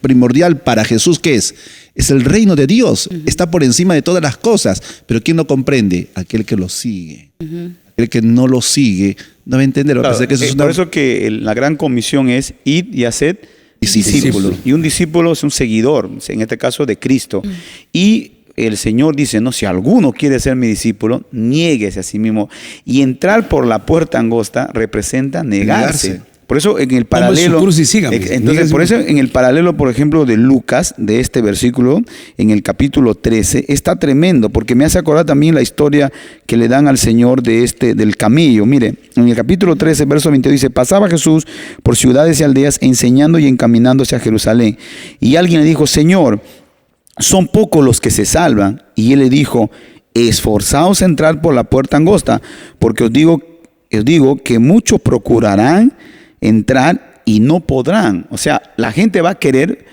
primordial para Jesús, ¿qué es? Es el reino de Dios. Está por encima de todas las cosas. Pero ¿quién lo comprende? Aquel que lo sigue. El que no lo sigue no va a entender. Va a Claro, pensar que eso es por eso que la gran comisión es ir y hacer discípulos. Y un discípulo es un seguidor, en este caso de Cristo. Y el Señor dice, no, si alguno quiere ser mi discípulo, niéguese a sí mismo. Y entrar por la puerta angosta representa negarse. Por eso en el paralelo, su cruz y sígame. entonces por eso en el paralelo, por ejemplo, de Lucas, de este versículo, en el capítulo 13, está tremendo, porque me hace acordar también la historia que le dan al Señor del camello. Mire, en el capítulo 13, verso 22 dice, pasaba Jesús por ciudades y aldeas enseñando y encaminándose a Jerusalén. Y alguien le dijo, Señor, son pocos los que se salvan. Y él le dijo, esforzaos a entrar por la puerta angosta, porque os digo que muchos procurarán entrar y no podrán. O sea, la gente va a querer,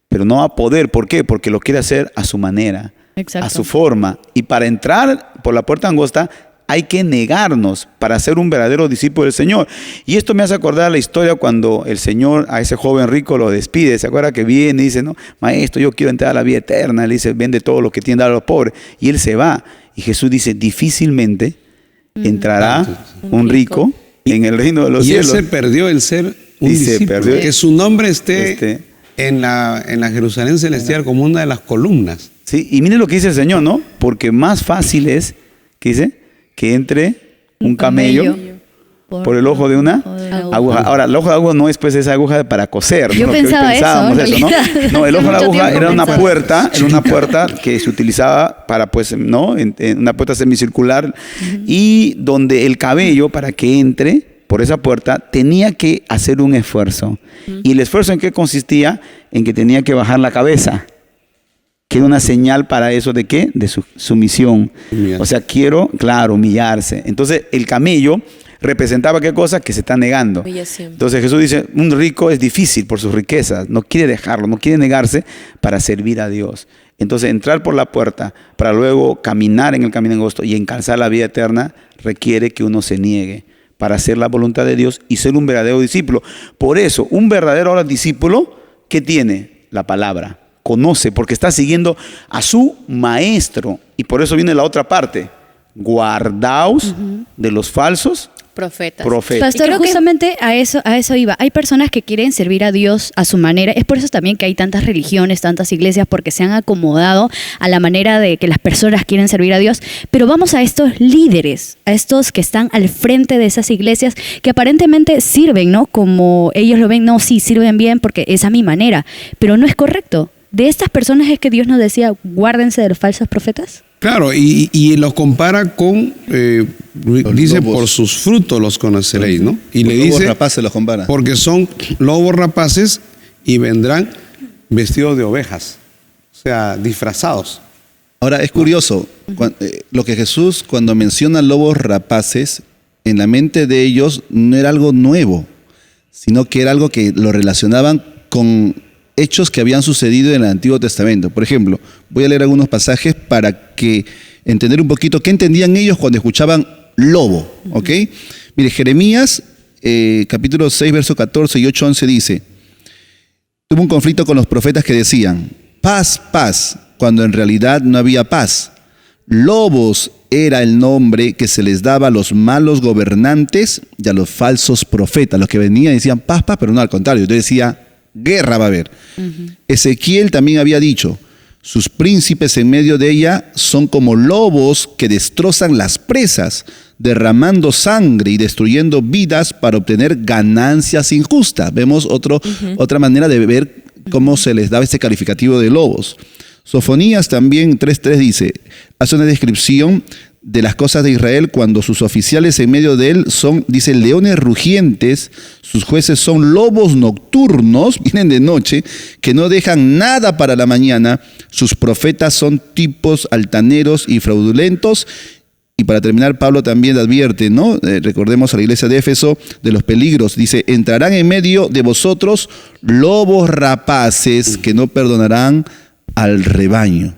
pero no va a poder. ¿Por qué? Porque lo quiere hacer a su manera, Exacto. a su forma. Y para entrar por la puerta angosta hay que negarnos para ser un verdadero discípulo del Señor. Y esto me hace acordar la historia cuando el Señor a ese joven rico lo despide. ¿Se acuerda que viene y dice, no, maestro, yo quiero entrar a la vida eterna? Le dice, vende todo lo que tiene a los pobres. Y él se va. Y Jesús dice, difícilmente entrará un rico en el reino de los Y él cielos. se perdió el ser un Y se discípulo. perdió. Que su nombre esté en la Jerusalén celestial como una de las columnas. Sí, y mire lo que dice el Señor, ¿no? Porque más fácil es, ¿qué dice? Que entre un camello por el ojo de una aguja. Ahora, el ojo de aguja no es pues esa aguja para coser. Yo ¿no? Que hoy pensaba pensábamos eso, ¿no? No, el hace ojo de mucho aguja tiempo era una pensaba. puerta, que se utilizaba para pues, ¿no? En una puerta semicircular y donde el cabello para que entre por esa puerta tenía que hacer un esfuerzo. ¿Y el esfuerzo en qué consistía? En que tenía que bajar la cabeza. Que era una señal para eso de qué? De su sumisión. Humillarse. O sea, humillarse. Entonces, el camello representaba qué cosa? Que se está negando. Humillación. Entonces Jesús dice, un rico es difícil por sus riquezas, no quiere dejarlo, no quiere negarse para servir a Dios. Entonces, entrar por la puerta para luego caminar en el camino angosto y alcanzar la vida eterna requiere que uno se niegue para hacer la voluntad de Dios y ser un verdadero discípulo. Por eso, un verdadero discípulo, ¿qué tiene? La palabra. Conoce, porque está siguiendo a su maestro. Y por eso viene la otra parte. guardaos de los falsos Profetas. profetas. Pastor, creo que- justamente a eso iba. Hay personas que quieren servir a Dios a su manera. Es por eso también que hay tantas religiones, tantas iglesias, porque se han acomodado a la manera de que las personas quieren servir a Dios. Pero vamos a estos líderes, a estos que están al frente de esas iglesias, que aparentemente sirven, ¿no? Como ellos lo ven, no, sí, sirven bien porque es a mi manera. Pero no es correcto. De estas personas es que Dios nos decía, guárdense de los falsos profetas. Claro, y los compara con, dice, lobos. por sus frutos los conoceréis, ¿no? Y le Lobos dice, rapaces los compara. porque son lobos rapaces y vendrán vestidos de ovejas, o sea, disfrazados. Ahora, es curioso, lo que Jesús cuando menciona lobos rapaces, en la mente de ellos no era algo nuevo, sino que era algo que lo relacionaban con hechos que habían sucedido en el Antiguo Testamento. Por ejemplo, voy a leer algunos pasajes para que entender un poquito qué entendían ellos cuando escuchaban lobo, ¿ok? Mire, Jeremías, capítulo 6, verso 14 y 8, 11 dice, tuvo un conflicto con los profetas que decían, paz, paz, cuando en realidad no había paz. Lobos era el nombre que se les daba a los malos gobernantes y a los falsos profetas. Los que venían y decían paz, paz, pero no, al contrario. Yo decía, guerra va a haber. Ezequiel también había dicho, sus príncipes en medio de ella son como lobos que destrozan las presas, derramando sangre y destruyendo vidas para obtener ganancias injustas. Vemos otra manera de ver cómo se les daba este calificativo de lobos. Sofonías también 3.3 dice, hace una descripción de las cosas de Israel cuando sus oficiales en medio de él son, dice, leones rugientes, sus jueces son lobos nocturnos, vienen de noche, que no dejan nada para la mañana, sus profetas son tipos altaneros y fraudulentos. Y para terminar, Pablo también advierte, ¿no? Recordemos a la iglesia de Éfeso de los peligros. Dice, entrarán en medio de vosotros lobos rapaces que no perdonarán al rebaño.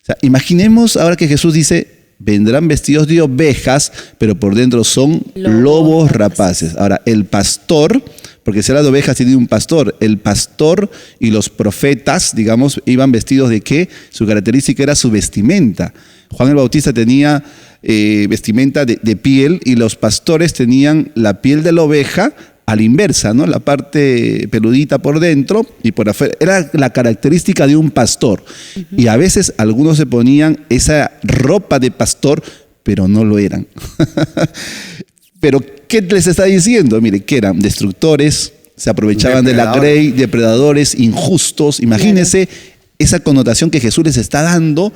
O sea, imaginemos ahora que Jesús dice, vendrán vestidos de ovejas, pero por dentro son lobos rapaces. Ahora, el pastor, porque se habla de ovejas, tiene un pastor. El pastor y los profetas, digamos, iban vestidos de ¿qué? Su característica era su vestimenta. Juan el Bautista tenía vestimenta de piel y los pastores tenían la piel de la oveja a la inversa, ¿no? La parte peludita por dentro y por afuera. Era la característica de un pastor. Y a veces algunos se ponían esa ropa de pastor, pero no lo eran. Pero, ¿qué les está diciendo? Mire, que eran destructores, se aprovechaban de la grey, depredadores, injustos. Imagínense esa connotación que Jesús les está dando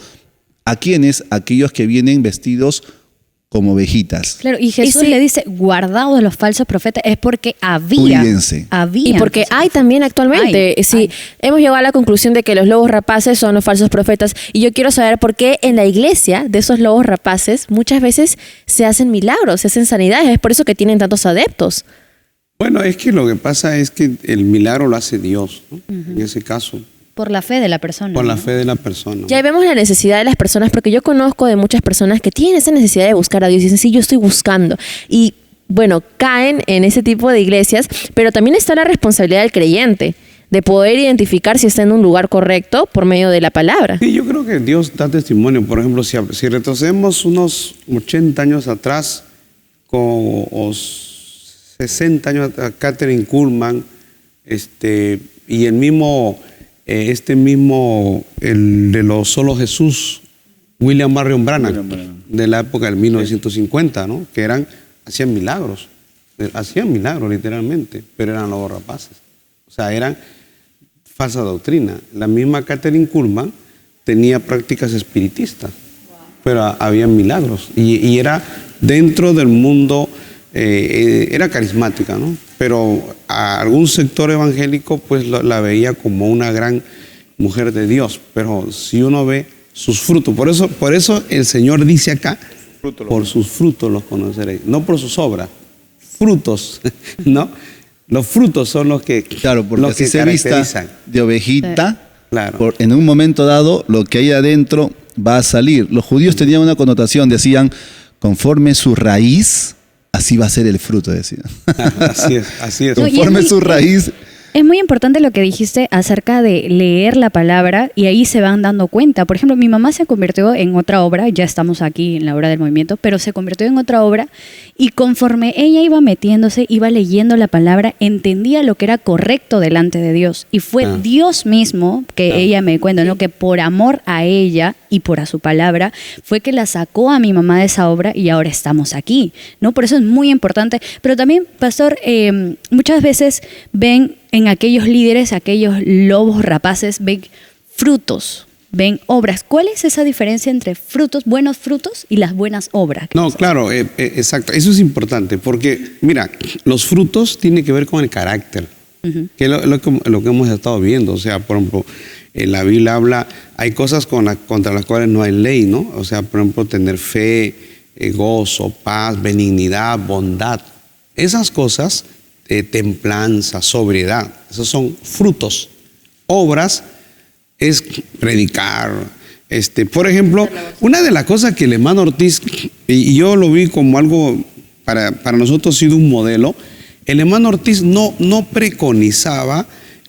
a quienes, aquellos que vienen vestidos como ovejitas. Claro, y Jesús le dice, guardaos de los falsos profetas, es porque Cuídense. Y porque hay también actualmente, hemos llegado a la conclusión de que los lobos rapaces son los falsos profetas, y yo quiero saber por qué en la iglesia de esos lobos rapaces muchas veces se hacen milagros, se hacen sanidades, es por eso que tienen tantos adeptos. Bueno, es que lo que pasa es que el milagro lo hace Dios, ¿no? En ese caso, por la fe de la persona. por la ¿no? fe de la persona. Ya vemos la necesidad de las personas, porque yo conozco de muchas personas que tienen esa necesidad de buscar a Dios y dicen, sí, yo estoy buscando. Y bueno, caen en ese tipo de iglesias, pero también está la responsabilidad del creyente de poder identificar si está en un lugar correcto por medio de la palabra. Sí, yo creo que Dios da testimonio. Por ejemplo, si retrocedemos unos 80 años atrás, o 60 años atrás, Catherine Kuhlman, y el mismo... el de los Solo Jesús, William Marion Branham, de la época del 1950, ¿no? Que hacían milagros literalmente, pero eran lobos rapaces. O sea, eran falsa doctrina. La misma Catherine Kuhlman tenía prácticas espiritistas, pero había milagros. Y era dentro del mundo, era carismática, ¿no? Pero a algún sector evangélico pues la veía como una gran mujer de Dios. Pero si uno ve sus frutos, por eso el Señor dice acá, por sus frutos los conoceréis, no por sus obras, frutos, ¿no? Los frutos son los que Claro, porque los así que se vista caracterizan. de ovejita, Claro. en un momento dado, lo que hay adentro va a salir. Los judíos tenían una connotación, decían, conforme su raíz, así va a ser el fruto, decían. Así es. No, y Conforme es su raíz, Es muy importante lo que dijiste acerca de leer la palabra y ahí se van dando cuenta. Por ejemplo, mi mamá se convirtió en otra obra, ya estamos aquí en la obra del movimiento, pero se convirtió en otra obra y conforme ella iba metiéndose, iba leyendo la palabra, entendía lo que era correcto delante de Dios. Y fue Dios mismo, que ella me cuenta, ¿no? Que por amor a ella y por a su palabra, fue que la sacó a mi mamá de esa obra y ahora estamos aquí, ¿no? Por eso es muy importante. Pero también, pastor, muchas veces ven en aquellos líderes, aquellos lobos rapaces, ven frutos, ven obras. ¿Cuál es esa diferencia entre frutos, buenos frutos y las buenas obras? No, claro, exacto. Eso es importante porque, mira, los frutos tienen que ver con el carácter, que es lo que hemos estado viendo. O sea, por ejemplo, la Biblia habla, hay cosas contra las cuales no hay ley, ¿no? O sea, por ejemplo, tener fe, gozo, paz, benignidad, bondad. Esas cosas, templanza, sobriedad, esos son frutos. Obras es predicar. Por ejemplo, una de las cosas que el hermano Ortiz, y yo lo vi como algo, para nosotros ha sido un modelo, el hermano Ortiz no preconizaba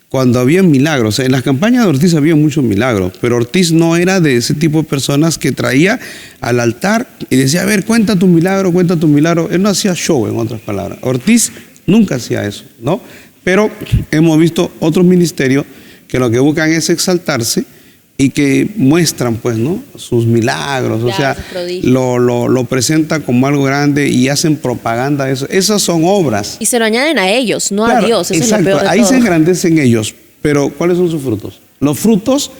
cuando había milagros. En las campañas de Ortiz había muchos milagros, pero Ortiz no era de ese tipo de personas que traía al altar y decía, a ver, cuenta tu milagro, cuenta tu milagro. Él no hacía show, en otras palabras. Ortiz nunca hacía eso, ¿no? Pero hemos visto otros ministerios que lo que buscan es exaltarse y que muestran, pues, ¿no? Sus milagros, Claro, o sea, sus prodigios. lo presentan como algo grande y hacen propaganda de eso. Esas son obras. Y se lo añaden a ellos, no Claro, a Dios. Eso exacto, es lo peor de ahí todo. se engrandecen ellos. Pero, ¿cuáles son sus frutos? Los frutos,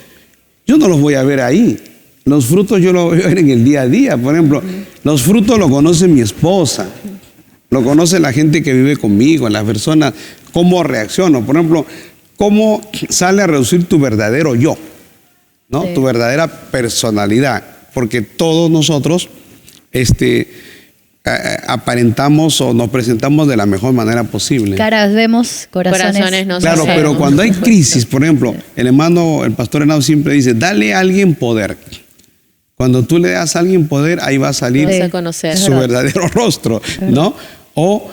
yo no los voy a ver ahí. Los frutos yo los voy a ver en el día a día. Por ejemplo, los frutos los conoce mi esposa, lo conoce la gente que vive conmigo, las personas, cómo reacciono. Por ejemplo, cómo sale a reducir tu verdadero yo, ¿no? Sí. Tu verdadera personalidad. Porque todos nosotros aparentamos o nos presentamos de la mejor manera posible. Caras vemos, corazones no Claro, sabemos. pero cuando hay crisis, por ejemplo, el pastor Henao siempre dice, dale a alguien poder. Cuando tú le das a alguien poder, ahí va a salir Vas a conocer. su verdadero rostro, ¿no? O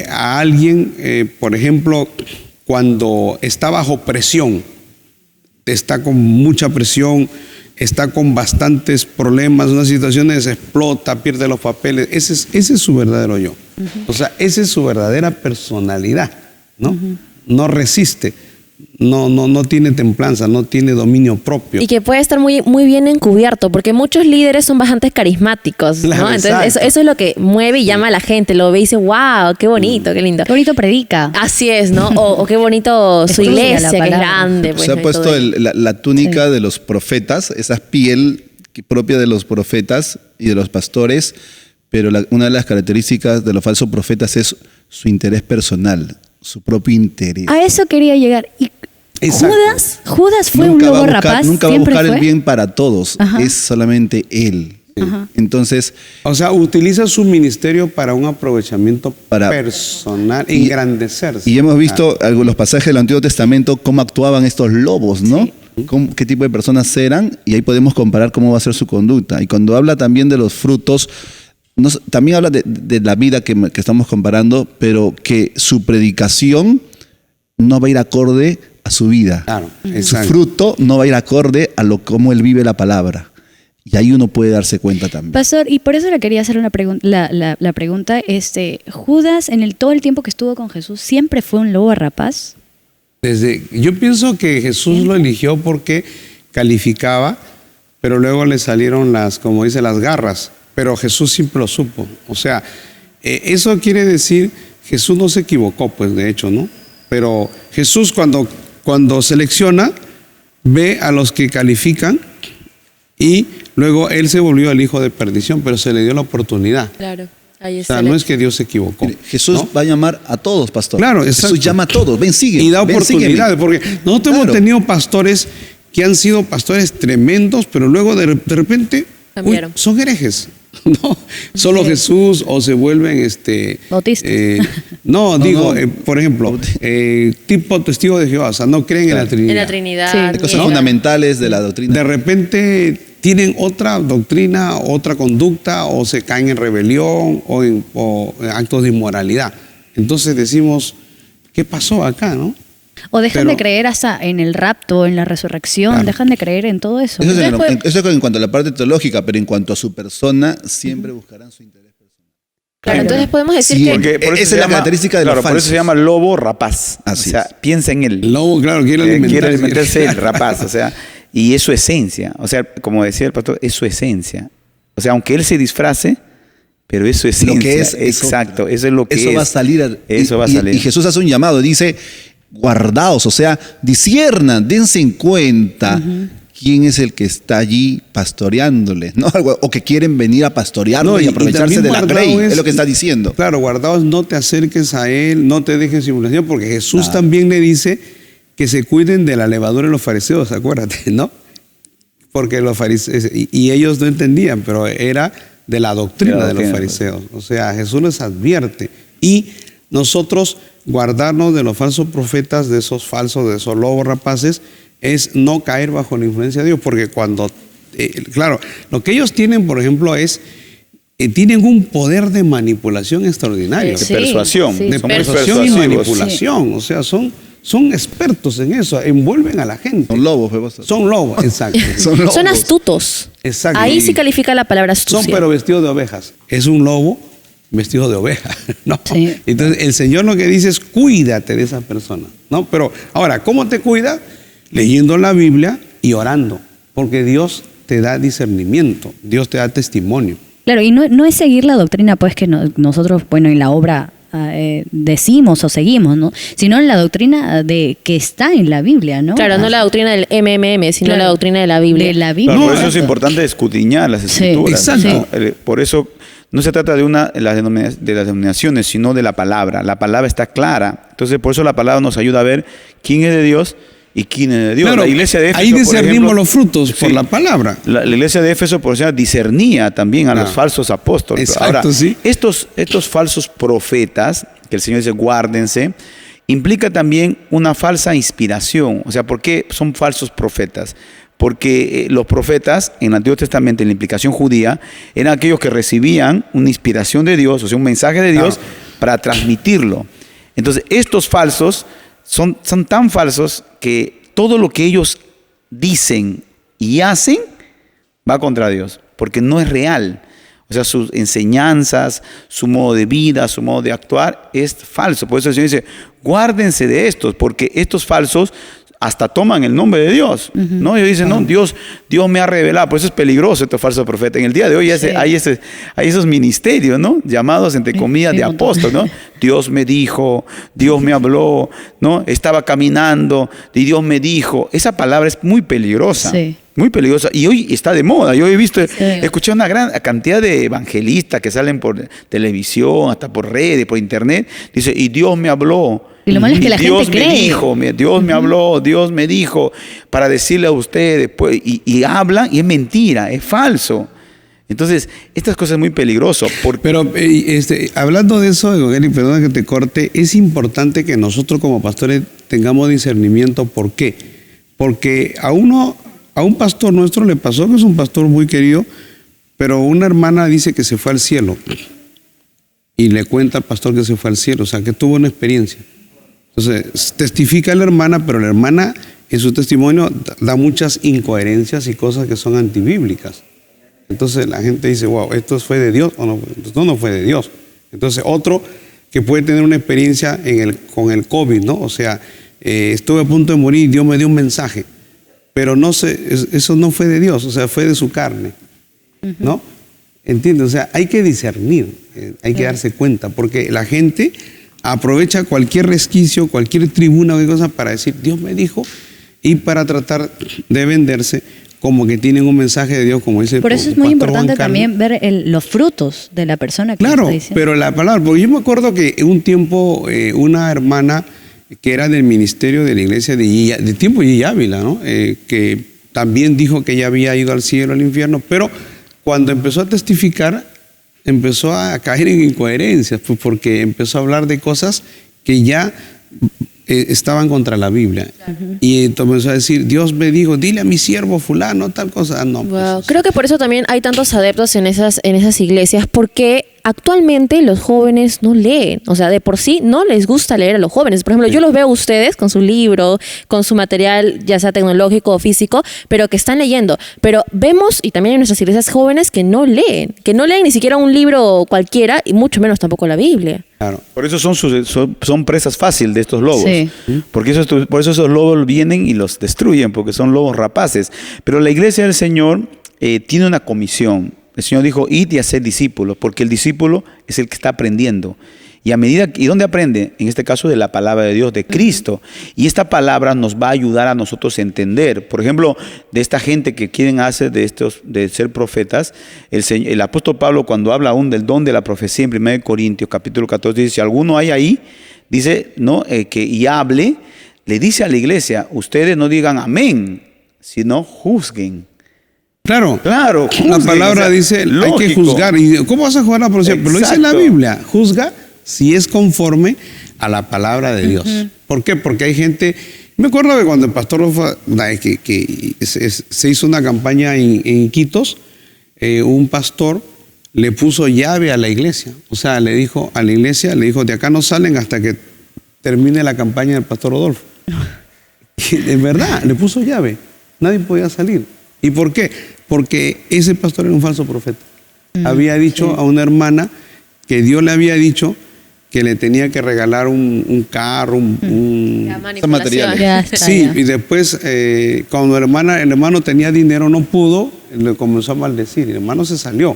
a alguien, por ejemplo, cuando está bajo presión, está con mucha presión, está con bastantes problemas, una situación se explota, pierde los papeles, ese es su verdadero yo. O sea, esa es su verdadera personalidad, ¿no? No resiste, no tiene templanza, no tiene dominio propio. Y que puede estar muy, muy bien encubierto, porque muchos líderes son bastante carismáticos, ¿no? Claro, Entonces, eso exacto. es lo que mueve y llama a la gente, lo ve y dice, wow, qué bonito, qué lindo. Qué bonito predica. Así es, ¿no? O qué bonito su Estudia la iglesia, que es palabra. grande. Pues, Se ha ¿no? Y puesto todo ello. la túnica de los profetas, esa piel propia de los profetas y de los pastores, pero una de las características de los falsos profetas es su interés personal, su propio interés. A eso quería llegar. Y Exacto. Judas fue un Nunca va lobo a buscar, rapaz. nunca va a siempre buscar el fue. bien para todos, Ajá. es solamente él. Ajá. Entonces, O sea, utiliza su ministerio para un aprovechamiento Para- personal, y- engrandecerse. y hemos visto los pasajes del Antiguo Testamento cómo actuaban estos lobos, ¿no? Qué tipo de personas eran, y ahí podemos comparar cómo va a ser su conducta. Y cuando habla también de los frutos, también habla de la vida que estamos comparando, pero que su predicación no va a ir acorde a su vida. Claro, Su exacto. fruto no va a ir acorde a cómo él vive la palabra. Y ahí uno puede darse cuenta también. Pastor, y por eso le quería hacer una la pregunta, Judas todo el tiempo que estuvo con Jesús, ¿siempre fue un lobo rapaz? Yo pienso que Jesús lo eligió porque calificaba, pero luego le salieron como dice, las garras. Pero Jesús siempre lo supo. O sea, eso quiere decir, Jesús no se equivocó, pues de hecho, ¿no? Pero Jesús cuando selecciona, ve a los que califican y luego él se volvió el hijo de perdición, pero se le dio la oportunidad. Claro, ahí O está. sea, no es que Dios se equivocó. Mire, Jesús ¿no? va a llamar a todos, pastor. Claro, Jesús exacto. llama a todos. Ven, sigue. Y da ven, oportunidades, sígueme. porque nosotros Claro. hemos tenido pastores que han sido pastores tremendos, pero luego de repente Cambiaron. son herejes. No, solo Sí. Jesús o se vuelven Bautistas. digo, no. por ejemplo, tipo testigo de Jehová, o sea, no creen en la Trinidad. En la Trinidad. Sí. Hay cosas ¿no? fundamentales de la doctrina. De repente tienen otra doctrina, otra conducta, o se caen en rebelión o en actos de inmoralidad. Entonces decimos, ¿qué pasó acá, no? O dejan Pero- de creer hasta en el rapto, en la resurrección, Claro. dejan de creer en todo eso. Eso es, Entonces, eso es en cuanto a la parte teológica, pero en cuanto a su persona, siempre buscarán su interés personal. Claro, entonces podemos decir Sí, que... porque Por eso esa se es la llama- característica de claro, los por eso falsos. se llama lobo rapaz. Así o sea, es. piensa en él. El lobo, claro, quiere Quiere alimentarse. alimentarse el rapaz, o sea, y es su esencia. O sea, como decía el pastor, es su esencia. O sea, aunque él se disfrace, pero es su esencia. Lo que es, exacto, eso es lo que eso es. va a salir. Eso va a salir. Y Jesús hace un llamado, dice, guardaos, o sea, disciernan, dense en cuenta quién es el que está allí pastoreándoles, ¿no? O que quieren venir a pastorearlo No, y y aprovecharse también de la guardado grey, es lo que está diciendo. Claro, guardaos, no te acerques a él, no te dejes simulación, porque Jesús también le dice que se cuiden de la levadura de los fariseos, acuérdate, ¿no? Porque los fariseos, y ellos no entendían, pero era de la doctrina de los fariseos. O sea, Jesús les advierte. Y nosotros guardarnos de los falsos profetas, de esos falsos, de esos lobos rapaces, es no caer bajo la influencia de Dios, porque cuando, claro, lo que ellos tienen, por ejemplo, es, tienen un poder de manipulación extraordinario. De persuasión. sí. De Son muy persuasión y persuasivos. manipulación. O sea, son expertos en eso, envuelven a la gente. Son lobos, pues, pastor. Son lobos, exacto. Son lobos. Son astutos. Exacto. Ahí sí califica la palabra astucia. Son pero vestidos de ovejas. Es un lobo vestido de oveja, ¿no? Sí. Entonces el Señor lo que dice es cuídate de esa persona, ¿no? Pero ahora, ¿cómo te cuida? Leyendo la Biblia y orando, porque Dios te da discernimiento, Dios te da testimonio. Claro, y no es seguir la doctrina pues que nosotros, bueno, en la obra decimos o seguimos, ¿no? Sino en la doctrina de que está en la Biblia, ¿no? Claro, no la doctrina del MMM, sino Claro. la doctrina de la Biblia. De la Biblia. Claro, por No, eso es importante escudriñar las Sí, escrituras. exacto. ¿no? Por eso no se trata de las denominaciones, sino de la palabra. La palabra está clara. Entonces, por eso la palabra nos ayuda a ver quién es de Dios y quién es de Dios. Claro, La iglesia de Éfeso, ahí por discernimos ejemplo, los frutos por sí. la palabra. La iglesia de Éfeso, por ejemplo, discernía también a Claro. los falsos apóstoles. Exacto, Ahora, sí. estos falsos profetas, que el Señor dice guárdense, implica también una falsa inspiración. O sea, ¿por qué son falsos profetas? Porque los profetas en el Antiguo Testamento, en la implicación judía, eran aquellos que recibían una inspiración de Dios, o sea, un mensaje de Dios para transmitirlo. Entonces, estos falsos son tan falsos que todo lo que ellos dicen y hacen va contra Dios, porque no es real. O sea, sus enseñanzas, su modo de vida, su modo de actuar es falso. Por eso el Señor dice, guárdense de estos, porque estos falsos hasta toman el nombre de Dios, ¿no? Ellos dicen, no, Dios me ha revelado. Por eso es peligroso estos falsos profetas. En el día de hoy hay esos ministerios, ¿no? Llamados, entre comillas, sí, de un montón. apóstol, ¿no? Dios me dijo, Dios me habló, ¿no? Estaba caminando y Dios me dijo. Esa palabra es muy peligrosa. Sí. Muy peligrosa. Y hoy está de moda. Yo he visto, escuché una gran cantidad de evangelistas que salen por televisión, hasta por redes, por internet. Dice, y Dios me habló. Y lo malo es que la Dios gente me cree. dijo, Dios me habló, Dios me dijo, para decirle a ustedes. Pues, y hablan y es mentira, es falso. Entonces, estas cosas es muy peligroso. Pero hablando de eso, Evangelio, perdona que te corte, es importante que nosotros como pastores tengamos discernimiento. ¿Por qué? Porque a un pastor nuestro le pasó, que es un pastor muy querido, pero una hermana dice que se fue al cielo y le cuenta al pastor que se fue al cielo, o sea, que tuvo una experiencia. Entonces, testifica la hermana, pero la hermana en su testimonio da muchas incoherencias y cosas que son antibíblicas. Entonces la gente dice, wow, ¿esto fue de Dios o no? Esto no fue de Dios. Entonces otro que puede tener una experiencia con el COVID, ¿no? O sea, estuve a punto de morir, Dios me dio un mensaje, pero no sé, eso no fue de Dios, o sea, fue de su carne, ¿no? ¿Entiendes? O sea, hay que discernir, hay que darse cuenta, porque la gente aprovecha cualquier resquicio, cualquier tribuna o cualquier cosa para decir, Dios me dijo, y para tratar de venderse como que tienen un mensaje de Dios, como dice Por eso es muy importante también ver los frutos de la persona que Claro, está diciendo. pero la palabra, porque yo me acuerdo que un tiempo una hermana que era del ministerio de la iglesia de tiempo de Ávila, ¿no? Que también dijo que ella había ido al cielo, al infierno, pero cuando empezó a testificar, empezó a caer en incoherencias, pues porque empezó a hablar de cosas que ya estaban contra la Biblia. Y comenzó a decir, Dios me dijo, dile a mi siervo fulano, tal cosa. No, Wow. pues, Creo que por eso también hay tantos adeptos en esas iglesias, porque actualmente los jóvenes no leen. O sea, de por sí no les gusta leer a los jóvenes. Por ejemplo, yo los veo a ustedes con su libro, con su material, ya sea tecnológico o físico, pero que están leyendo. Pero vemos, y también en nuestras iglesias jóvenes, que no leen ni siquiera un libro cualquiera, y mucho menos tampoco la Biblia. claro. Por eso son presas fáciles de estos lobos. Sí. Por eso esos lobos vienen y los destruyen, porque son lobos rapaces. Pero la iglesia del Señor tiene una comisión. El Señor dijo, id y haced discípulos, porque el discípulo es el que está aprendiendo. Y a medida ¿y dónde aprende? En este caso de la palabra de Dios, de Cristo. Y esta palabra nos va a ayudar a nosotros a entender. Por ejemplo, de esta gente que quieren hacer de ser profetas, el apóstol Pablo, cuando habla aún del don de la profecía en 1 Corintios capítulo 14, dice, si alguno hay ahí, dice, y hable, le dice a la iglesia, ustedes no digan amén, sino juzguen. Claro, Claro, la juzguen, palabra o sea, dice, hay que lógico. juzgar. ¿Y cómo vas a juzgar la profecía? Pero lo dice la Exacto. Biblia, juzga si es conforme a la palabra de Dios. ¿Por qué? Porque hay gente... Me acuerdo que cuando el pastor que se hizo una campaña en Iquitos, un pastor le puso llave a la iglesia. O sea, le dijo a la iglesia, le dijo, de acá no salen hasta que termine la campaña del pastor Rodolfo. Y de verdad, le puso llave. Nadie podía salir. ¿Y por qué? Porque ese pastor era un falso profeta. Había dicho a una hermana que Dios le había dicho que le tenía que regalar un carro, La manipulación. materiales. Ya está, Sí, ya. y después cuando el hermano tenía dinero, no pudo, le comenzó a maldecir. El hermano se salió.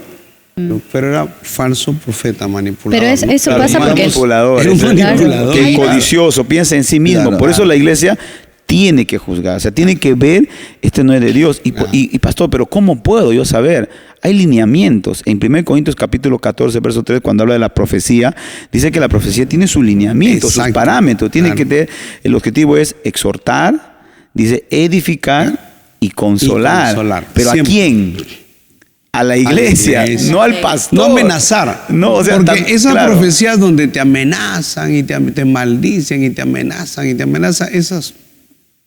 Pero era falso profeta, manipulador. Pero ¿no? eso Claro, pasa un porque... manipulador, Era un es manipulador. que Claro. codicioso, piensa en sí mismo. Claro. Por eso la iglesia tiene que juzgar, o sea, tiene que ver, este no es de Dios. Y pastor, pero ¿cómo puedo yo saber? Hay lineamientos. En 1 Corintios capítulo 14, verso 3, cuando habla de la profecía, dice que la profecía tiene su lineamiento, sus Exacto. parámetros. Tiene Claro. que tener, el objetivo es exhortar, dice edificar y consolar. Y consolar. ¿Pero Siempre. a quién? A la iglesia, iglesia. no al pastor. No amenazar. No, o sea, porque esas claro. profecías donde te amenazan y te maldicen y te amenazan, esas...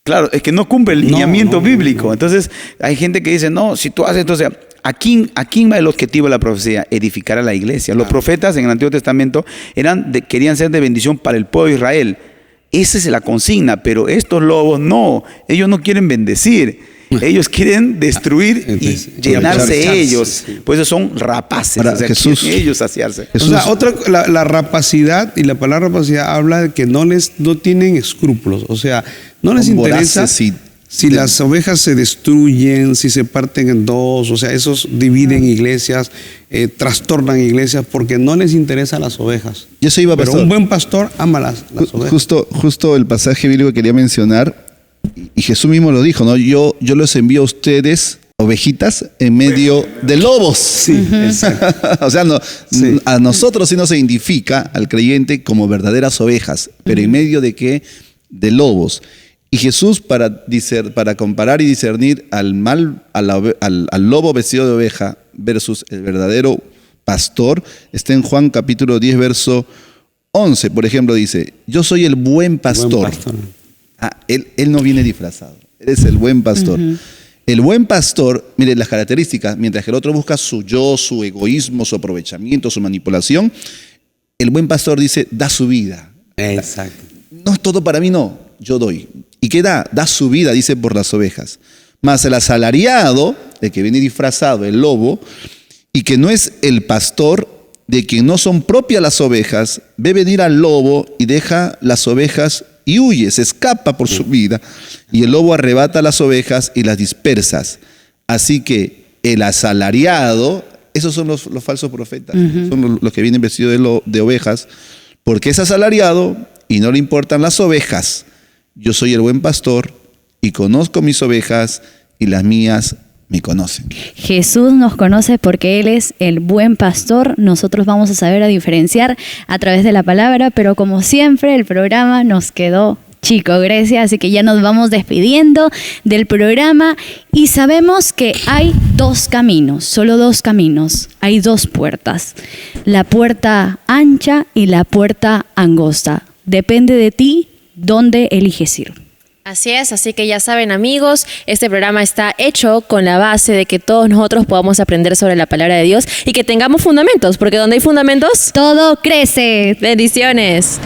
Claro, es que no cumple el No, lineamiento no, bíblico. no. Entonces, hay gente que dice, no, si tú haces, entonces, ¿a quién va el objetivo de la profecía? Edificar a la iglesia. Los profetas en el Antiguo Testamento querían ser de bendición para el pueblo de Israel. Esa es la consigna, pero estos lobos no, ellos no quieren bendecir. Ellos quieren destruir y Entonces, llenarse aprovecharse, ellos. sí. Por eso son rapaces. Ahora, O sea, Jesús- quieren ellos saciarse. Jesús- O sea, la rapacidad, y la palabra rapacidad habla de que no tienen escrúpulos. O sea, no les Son interesa voraces si las ovejas se destruyen, si se parten en dos. O sea, esos dividen iglesias, trastornan iglesias, porque no les interesa las ovejas. Y eso iba a Pero pasar. un buen pastor ama las ovejas. Justo el pasaje bíblico que quería mencionar, y Jesús mismo lo dijo, ¿no? Yo los envío a ustedes, ovejitas, en medio de lobos. Sí, exacto. O sea, Sí. a nosotros sí nos identifica al creyente como verdaderas ovejas, pero en medio de qué? De lobos. Y Jesús, para comparar y discernir al lobo vestido de oveja versus el verdadero pastor, está en Juan capítulo 10, verso 11. Por ejemplo, dice, yo soy el buen pastor. Buen pastor. Él no viene disfrazado, él es el buen pastor. El buen pastor, mire las características, mientras que el otro busca su yo, su egoísmo, su aprovechamiento, su manipulación, el buen pastor dice, da su vida. Exacto. No es todo para mí, no, yo doy. ¿Y qué da? Da su vida, dice, por las ovejas. Más el asalariado, el que viene disfrazado, el lobo, y que no es el pastor, de quien no son propias las ovejas, ve venir al lobo y deja las ovejas y huye, se escapa por su vida. Y el lobo arrebata las ovejas y las dispersa. Así que el asalariado, esos son los falsos profetas, son los que vienen vestidos de ovejas, porque es asalariado y no le importan las ovejas. Yo soy el buen pastor y conozco mis ovejas y las mías me conocen. Jesús nos conoce porque Él es el buen pastor. Nosotros vamos a saber a diferenciar a través de la palabra, pero como siempre el programa nos quedó chico, Grecia, así que ya nos vamos despidiendo del programa y sabemos que hay dos caminos, solo dos caminos, hay dos puertas, la puerta ancha y la puerta angosta. Depende de ti dónde eliges ir. Así es, así que ya saben amigos, este programa está hecho con la base de que todos nosotros podamos aprender sobre la palabra de Dios y que tengamos fundamentos, porque donde hay fundamentos, Todo crece. bendiciones.